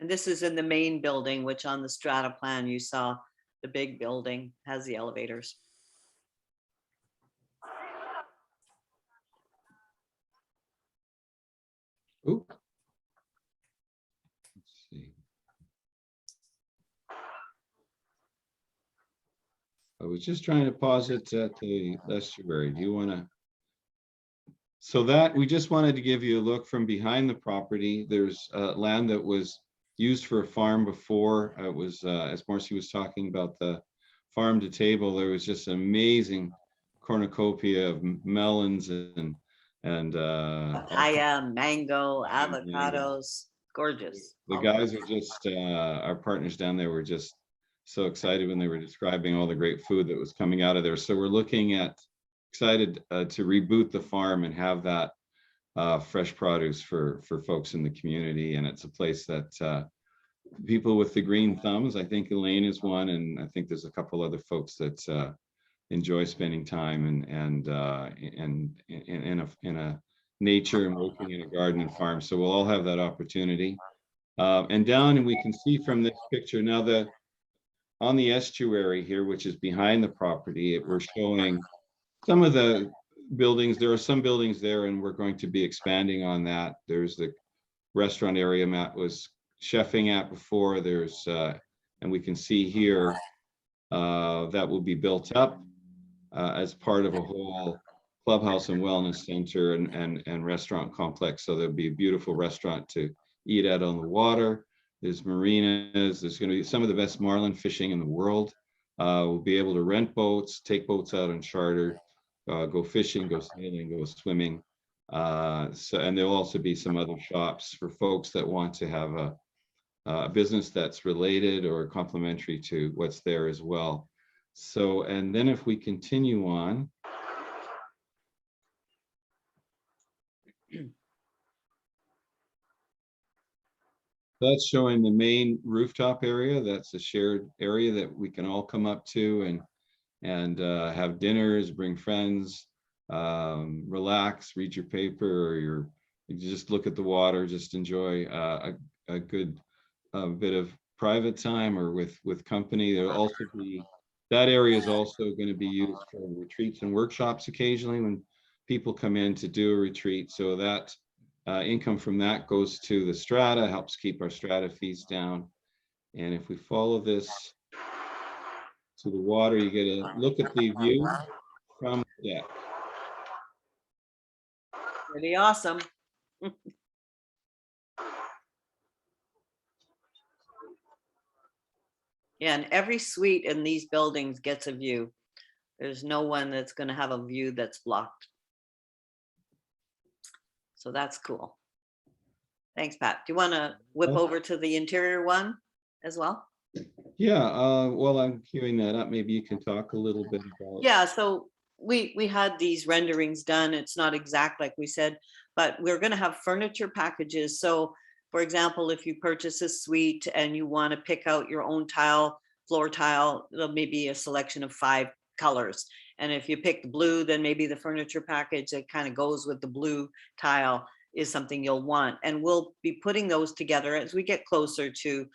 And this is in the main building, which on the strata plan you saw the big building has the elevators. Ooh. Let's see. I was just trying to pause it at the estuary. Do you want to? So that we just wanted to give you a look from behind the property. There's land that was used for a farm before. It was, as Marcy was talking about the farm to table, there was just an amazing cornucopia of melons and Papaya, mango, mango. avocados, gorgeous. The guys are just, our partners down there were just so excited when they were describing all the great food that was coming out of there. So we're looking at, excited to reboot the farm and have that fresh produce for folks in the community. And it's a place that people with the green thumbs, I think Elaine is one, and I think there's a couple other folks that enjoy spending time and in a nature and working in a garden and farm. So we'll all have that opportunity. And down, and we can see from this picture now on the estuary here, which is behind the property, we're showing some of the buildings. There are some buildings there, and we're going to be expanding on that. There's the restaurant area Matt was chefing at before. There's, and we can see here that will be built up as part of a whole clubhouse and wellness center and restaurant complex. So there'll be a beautiful restaurant to eat at on the water. There's marinas. There's going to be some of the best marlin fishing in the world. We'll be able to rent boats, take boats out on charter, go fishing, go sailing, go swimming. And there'll also be some other shops for folks that want to have a business that's related or complementary to what's there as well. So, and then if we continue on. That's showing the main rooftop area. That's a shared area that we can all come up to and have dinners, bring friends, relax, read your paper, or you just look at the water, just enjoy a good bit of private time or with company. There'll also be, that area is also going to be used for retreats and workshops occasionally when people come in to do a retreat. So that income from that goes to the strata, helps keep our strata fees down. And if we follow this to the water, you get a look at the view from the deck. Pretty awesome. Yeah, and every suite in these buildings gets a view. There's no one that's going to have a view that's blocked. So that's cool. Thanks, Pat. Do you want to whip over to the interior one as well? Yeah, while I'm queuing that up, maybe you can talk a little bit about. Yeah, so we had these renderings done. It's not exact like we said, but we're going to have furniture packages. So for example, if you purchase a suite and you want to pick out your own tile, floor tile, there'll maybe a selection of 5 colors. And if you pick the blue, then maybe the furniture package that kind of goes with the blue tile is something you'll want. And we'll be putting those together as we get closer to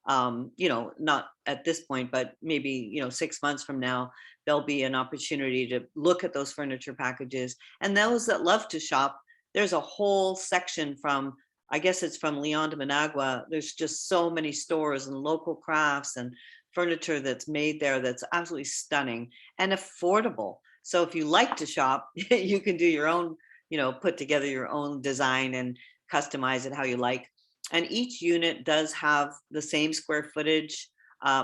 You know, not at this point, but maybe, you know, 6 months from now, there'll be an opportunity to look at those furniture packages. And those that love to shop, there's a whole section from, I guess it's from Leon to Managua. There's just so many stores and local crafts and furniture that's made there that's absolutely stunning and affordable. So if you like to shop, you can do your own, you know, put together your own design and customize it how you like. And each unit does have the same square footage,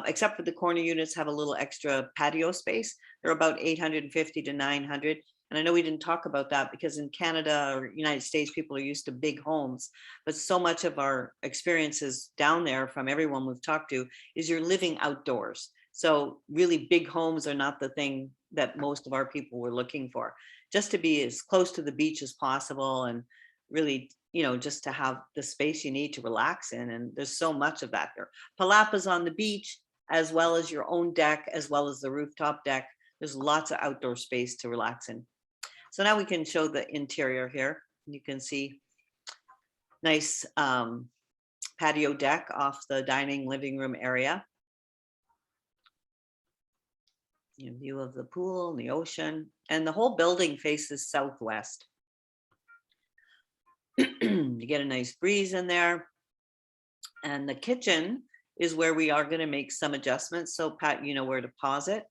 except for the corner units have a little extra patio space. They're about 850 to 900. And I know we didn't talk about that because in Canada or United States, people are used to big homes, but so much of our experiences down there from everyone we've talked to is you're living outdoors. So really big homes are not the thing that most of our people were looking for. Just to be as close to the beach as possible and really, you know, just to have the space you need to relax in. And there's so much of that there. Palapa's on the beach, as well as your own deck, as well as the rooftop deck. There's lots of outdoor space to relax in. So now we can show the interior here. You can see nice patio deck off the dining living room area. View of the pool and the ocean, and the whole building faces southwest. You get a nice breeze in there. And the kitchen is where we are going to make some adjustments. So Pat, you know where to pause it.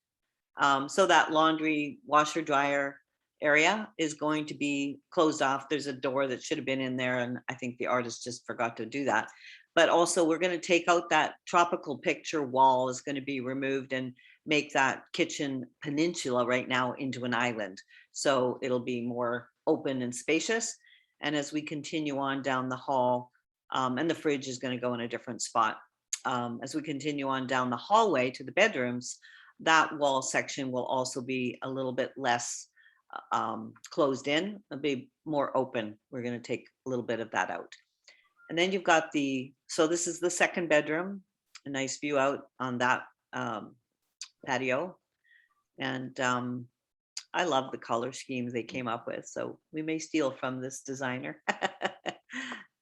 So that laundry, washer, dryer area is going to be closed off. There's a door that should have been in there, and I think the artist just forgot to do that. But also we're going to take out that tropical picture wall is going to be removed and make that kitchen peninsula right now into an island. So it'll be more open and spacious. And as we continue on down the hall, and the fridge is going to go in a different spot. As we continue on down the hallway to the bedrooms, that wall section will also be a little bit less closed in, it'll be more open. We're going to take a little bit of that out. And then you've got so this is the second bedroom, a nice view out on that patio. And I love the color schemes they came up with. So we may steal from this designer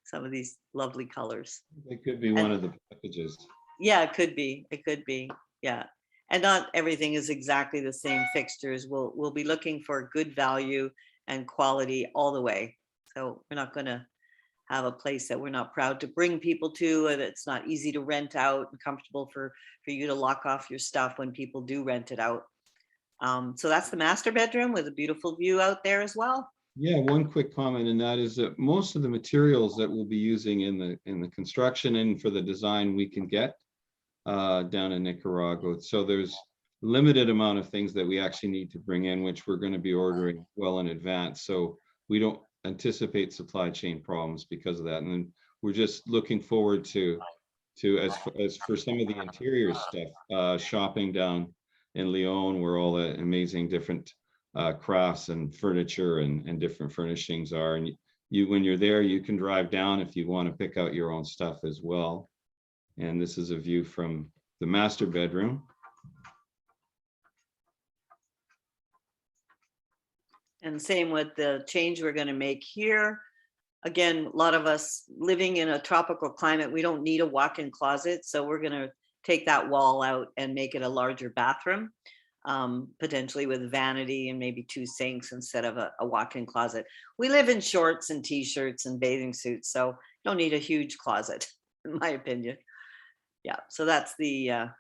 some of these lovely colors. It could be one of the packages. Yeah, it could be. It could be. Yeah. And not everything is exactly the same fixtures. We'll be looking for good value and quality all the way. So we're not going to have a place that we're not proud to bring people to, and it's not easy to rent out and comfortable for you to lock off your stuff when people do rent it out. So that's the master bedroom with a beautiful view out there as well. Yeah, one quick comment, and that is that most of the materials that we'll be using in the construction and for the design we can get down in Nicaragua. So there's limited amount of things that we actually need to bring in, which we're going to be ordering well in advance. So we don't anticipate supply chain problems because of that. And then we're just looking forward to as for some of the interior stuff, shopping down in Leon, where all the amazing different crafts and furniture and different furnishings are. And you when you're there, you can drive down if you want to pick out your own stuff as well. And this is a view from the master bedroom. And same with the change we're going to make here. Again, a lot of us living in a tropical climate, we don't need a walk-in closet. So we're going to take that wall out and make it a larger bathroom, potentially with vanity and maybe 2 sinks instead of a walk-in closet. We live in shorts and t-shirts and bathing suits, so don't need a huge closet, in my opinion. Yeah, so that's the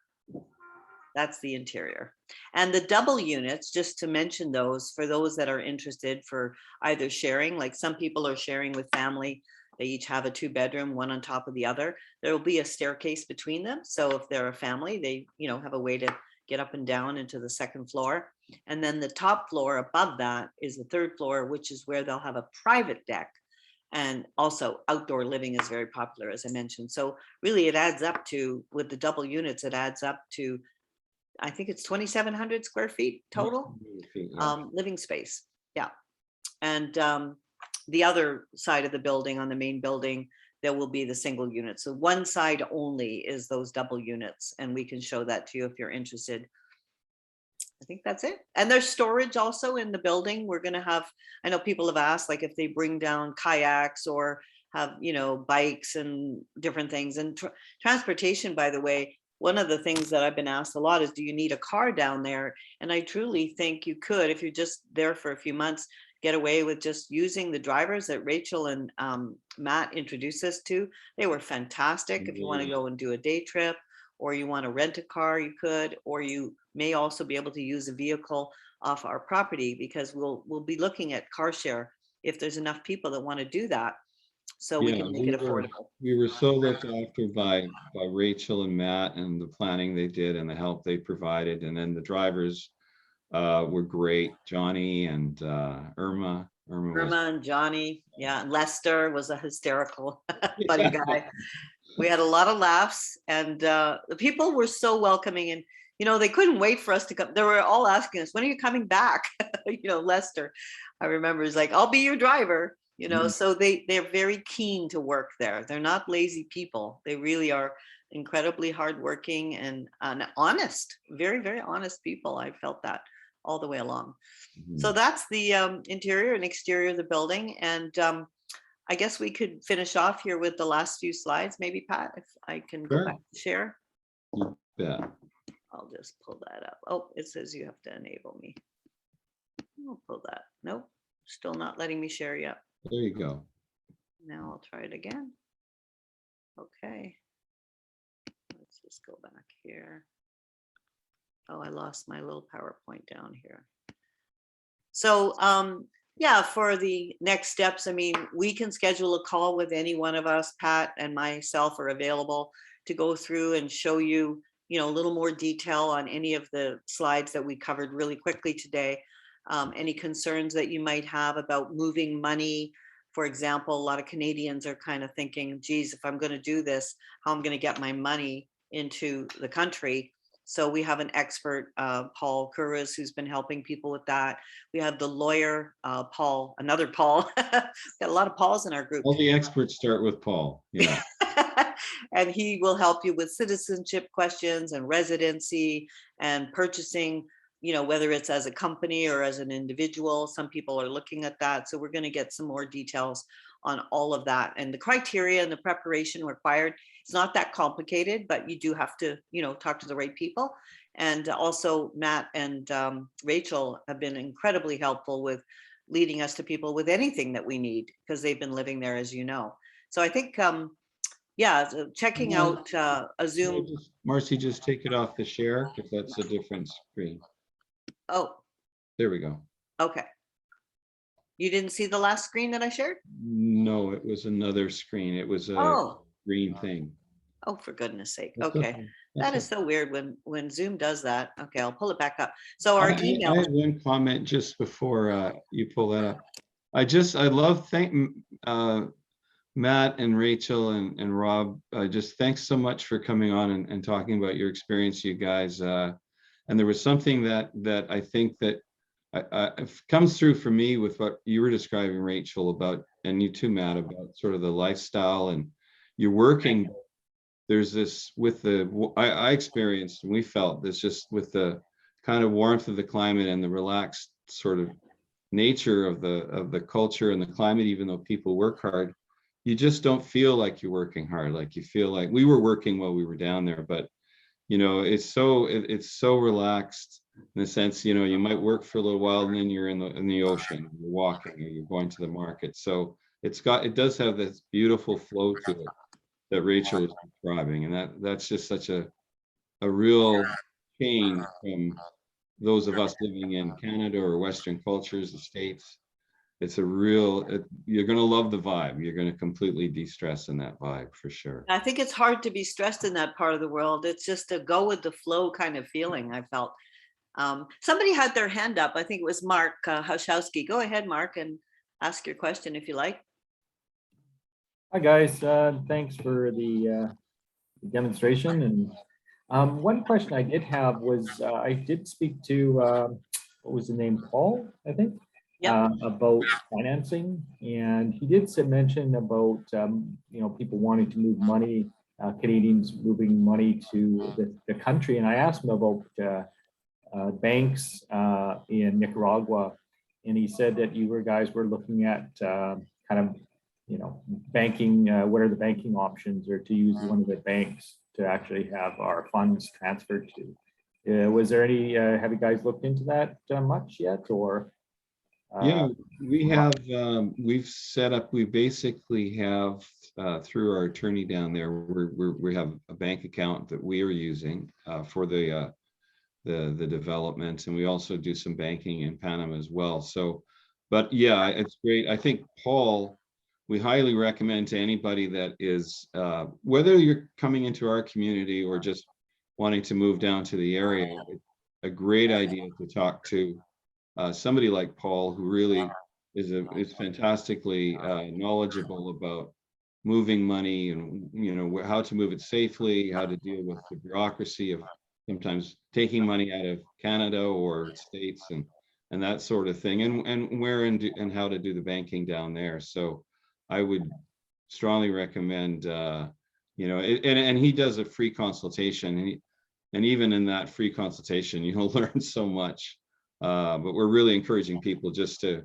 interior. And the double units, just to mention those, for those that are interested for either sharing, like some people are sharing with family, they each have a 2-bedroom, one on top of the other. There will be a staircase between them. So if they're a family, they, you know, have a way to get up and down into the 2nd floor. And then the top floor above that is the 3rd floor, which is where they'll have a private deck. And also outdoor living is very popular, as I mentioned. So really it adds up to, with the double units, it adds up to, I think it's 2,700 square feet total living space. Yeah. And the other side of the building, on the main building, there will be the single unit. So one side only is those double units. And we can show that to you if you're interested. I think that's it. And there's storage also in the building. We're going to have, I know people have asked, like if they bring down kayaks or have, bikes and different things. And transportation, by the way, one of the things that I've been asked a lot is, do you need a car down there? And I truly think you could, if you're just there for a few months, get away with just using the drivers that Rachel and Matt introduced us to. They were fantastic. If you want to go and do a day trip, or you want to rent a car, you could, or you may also be able to use a vehicle off our property, because we'll be looking at car share if there's enough people that want to do that, so we can make it affordable. We were so looked after by Rachel and Matt, and the planning they did and the help they provided. And then the drivers were great. Johnny and Irma. Irma and Johnny, yeah, and Lester was a hysterical funny guy. We had a lot of laughs, and the people were so welcoming, and they couldn't wait for us to come. They were all asking us, when are you coming back? Lester, I remember, is like, I'll be your driver. So they're very keen to work there. They're not lazy people. They really are incredibly hardworking and honest, very, very honest people. I felt that all the way along. So that's the interior and exterior of the building. And I guess we could finish off here with the last few slides, maybe, Pat, if I can go back to share. Yeah. I'll just pull that up. Oh, it says you have to enable me. I'll pull that. Nope, still not letting me share yet. There you go. Now I'll try it again. Okay. Let's just go back here. Oh, I lost my little PowerPoint down here. So, yeah, for the next steps, we can schedule a call with any one of us. Pat and myself are available to go through and show you, a little more detail on any of the slides that we covered really quickly today. Any concerns that you might have about moving money. For example, a lot of Canadians are kind of thinking, geez, if I'm going to do this, how I'm going to get my money into the country. So we have an expert, Paul Curris, who's been helping people with that. We have the lawyer, Paul, another Paul. Got a lot of Pauls in our group. All the experts start with Paul. Yeah. And he will help you with citizenship questions and residency and purchasing, whether it's as a company or as an individual. Some people are looking at that. So we're going to get some more details on all of that. And the criteria and the preparation required, it's not that complicated, but you do have to, talk to the right people. And also Matt and Rachel have been incredibly helpful with leading us to people with anything that we need, because they've been living there, as you know. So I think, yeah, so checking out a Zoom. Marcy, just take it off the share, if that's a different screen. Oh, there we go. Okay. You didn't see the last screen that I shared? No, it was another screen. It was a green thing. Oh, for goodness sake. Okay. That is so weird when Zoom does that. Okay, I'll pull it back up. So our email. I had one comment just before you pull that up. I love Matt and Rachel and Rob. Just thanks so much for coming on and talking about your experience, you guys. And there was something that I think that comes through for me with what you were describing, Rachel, about, and you too, Matt, about sort of the lifestyle and you're working. There's this with I experienced, and we felt this just with the kind of warmth of the climate and the relaxed sort of nature of the culture and the climate. Even though people work hard, you just don't feel like you're working hard. Like you feel like we were working while we were down there, but it's so relaxed in the sense, you might work for a little while and then you're in the ocean, you're walking, or you're going to the market. So it does have this beautiful flow to it that Rachel was describing, and that's just such a real change from those of us living in Canada or Western cultures, the States. It's you're going to love the vibe. You're going to completely de-stress in that vibe for sure. I think it's hard to be stressed in that part of the world. It's just a go with the flow kind of feeling, I felt. Somebody had their hand up. I think it was Mark Hauschowski. Go ahead, Mark, and ask your question if you like. Hi guys, thanks for the demonstration. And one question I did have was, I did speak to, what was the name, Paul, I think? Yep. About financing, and he did mention about people wanting to move money, Canadians moving money to the country, and I asked him about banks in Nicaragua, and he said that you guys were looking at kind of banking, what are the banking options, or to use one of the banks to actually have our funds transferred to. Was there any, have you guys looked into that much yet, or? Yeah, we have, we've set up, we basically have, through our attorney down there, we have a bank account that we are using for the development, and we also do some banking in Panama as well. So, but yeah, it's great. I think, Paul, we highly recommend to anybody that is, whether you're coming into our community or just wanting to move down to the area, it's a great idea to talk to somebody like Paul, who really is fantastically knowledgeable about moving money and how to move it safely, how to deal with the bureaucracy of sometimes taking money out of Canada or states and that sort of thing, and where and how to do the banking down there. So I would strongly recommend, and he does a free consultation, and even in that free consultation, you'll learn so much. But we're really encouraging people just to,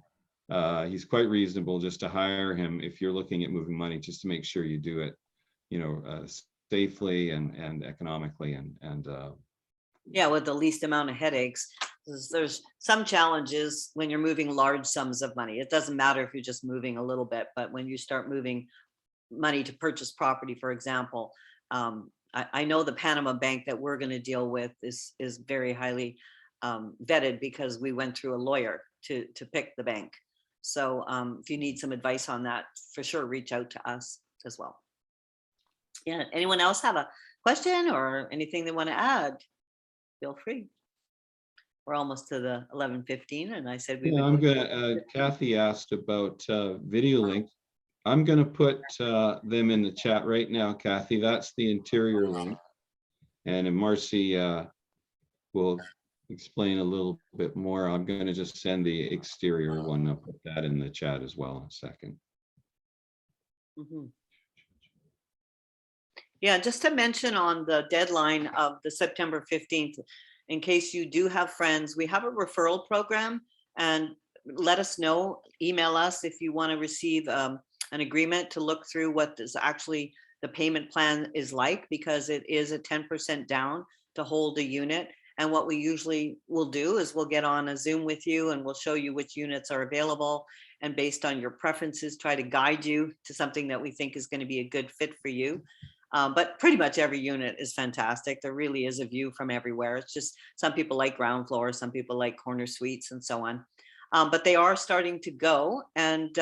he's quite reasonable, just to hire him if you're looking at moving money, just to make sure you do it, safely and economically and Yeah, with the least amount of headaches. There's some challenges when you're moving large sums of money. It doesn't matter if you're just moving a little bit, but when you start moving money to purchase property, for example, I know the Panama bank that we're going to deal with is very highly vetted, because we went through a lawyer to pick the bank. So if you need some advice on that, for sure, reach out to us as well. Yeah, anyone else have a question or anything they want to add? Feel free. We're almost to the 11:15, and I said we yeah, would. I'm gonna, Kathy asked about video links. I'm gonna put them in the chat right now, Kathy. That's the interior link. And Marcy will explain a little bit more. I'm going to just send the exterior one. I'll put that in the chat as well in a second. Mhm. Yeah, just to mention on the deadline of the September 15th, in case you do have friends, we have a referral program, and let us know, email us if you want to receive an agreement to look through what is actually the payment plan is like, because it is a 10% down to hold a unit. And what we usually will do is we'll get on a Zoom with you and we'll show you which units are available, and based on your preferences, try to guide you to something that we think is going to be a good fit for you. But pretty much every unit is fantastic. There really is a view from everywhere. It's just some people like ground floor, some people like corner suites and so on. But they are starting to go. And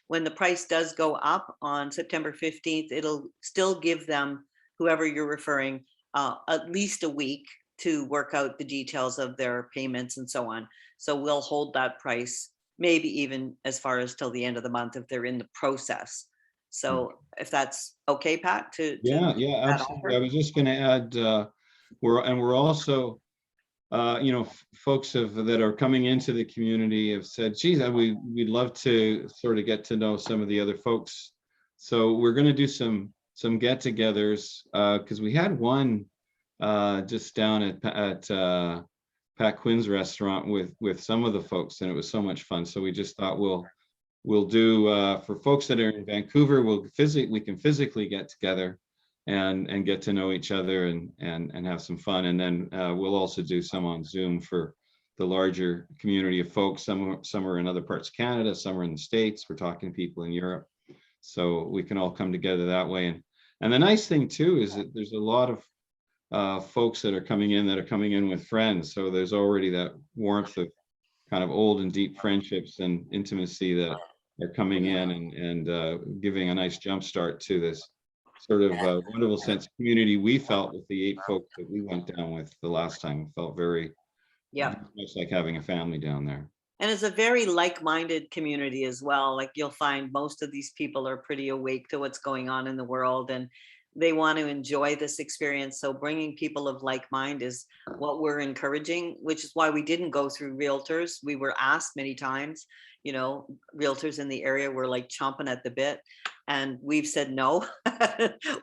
when the price does go up on September 15th, it'll still give them, whoever you're referring, at least a week to work out the details of their payments and so on. So we'll hold that price, maybe even as far as till the end of the month if they're in the process. So if that's okay, Pat, yeah, absolutely. I was just going to add, we're also, folks that are coming into the community have said, geez, we'd love to sort of get to know some of the other folks. So we're going to do some get-togethers, because we had one just down at Pat Quinn's restaurant with some of the folks, and it was so much fun. So we just thought we'll do for folks that are in Vancouver, we can physically get together and get to know each other and have some fun. And then we'll also do some on Zoom for the larger community of folks. Some are in other parts of Canada, some are in the States. We're talking to people in Europe. So we can all come together that way. And the nice thing too is that there's a lot of folks that are coming in with friends. So there's already that warmth of kind of old and deep friendships and intimacy that are coming in and giving a nice jump start to this sort of wonderful sense of community we felt with the 8 folks that we went down with the last time. It felt very much like having a family down there. And it's a very like-minded community as well. Like, you'll find most of these people are pretty awake to what's going on in the world, and they want to enjoy this experience. So bringing people of like mind is what we're encouraging, which is why we didn't go through realtors. We were asked many times, realtors in the area were like chomping at the bit, and we've said no.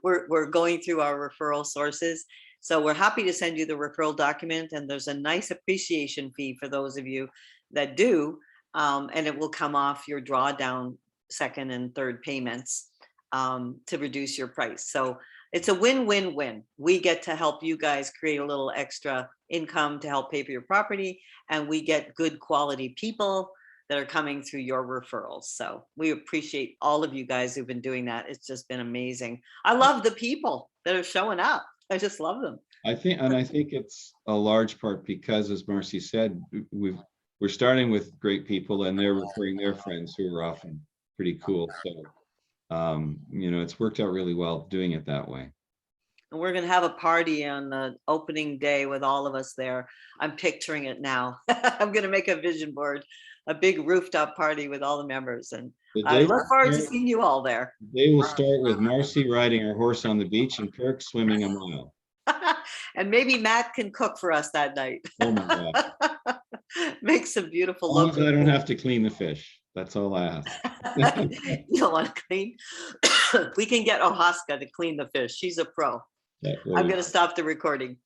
we're going through our referral sources. So we're happy to send you the referral document, and there's a nice appreciation fee for those of you that do, and it will come off your drawdown second and third payments to reduce your price. So it's a win-win-win. We get to help you guys create a little extra income to help pay for your property, and we get good quality people that are coming through your referrals. So we appreciate all of you guys who've been doing that. It's just been amazing. I love the people that are showing up. I just love them. I think it's a large part because, as Marcy said, we're starting with great people and they're referring their friends who are often pretty cool. So, it's worked out really well doing it that way. And we're going to have a party on the opening day with all of us there. I'm picturing it now. I'm going to make a vision board, a big rooftop party with all the members. And I look forward to seeing you all there. They will start with Marcy riding her horse on the beach and Kirk swimming a mile. And maybe Matt can cook for us that night. Oh my God. Make some beautiful As long as local I don't have to clean the fish. That's all I ask. You don't want to clean. We can get Ohaska to clean the fish. She's a pro. Yeah, I'm going to stop the recording.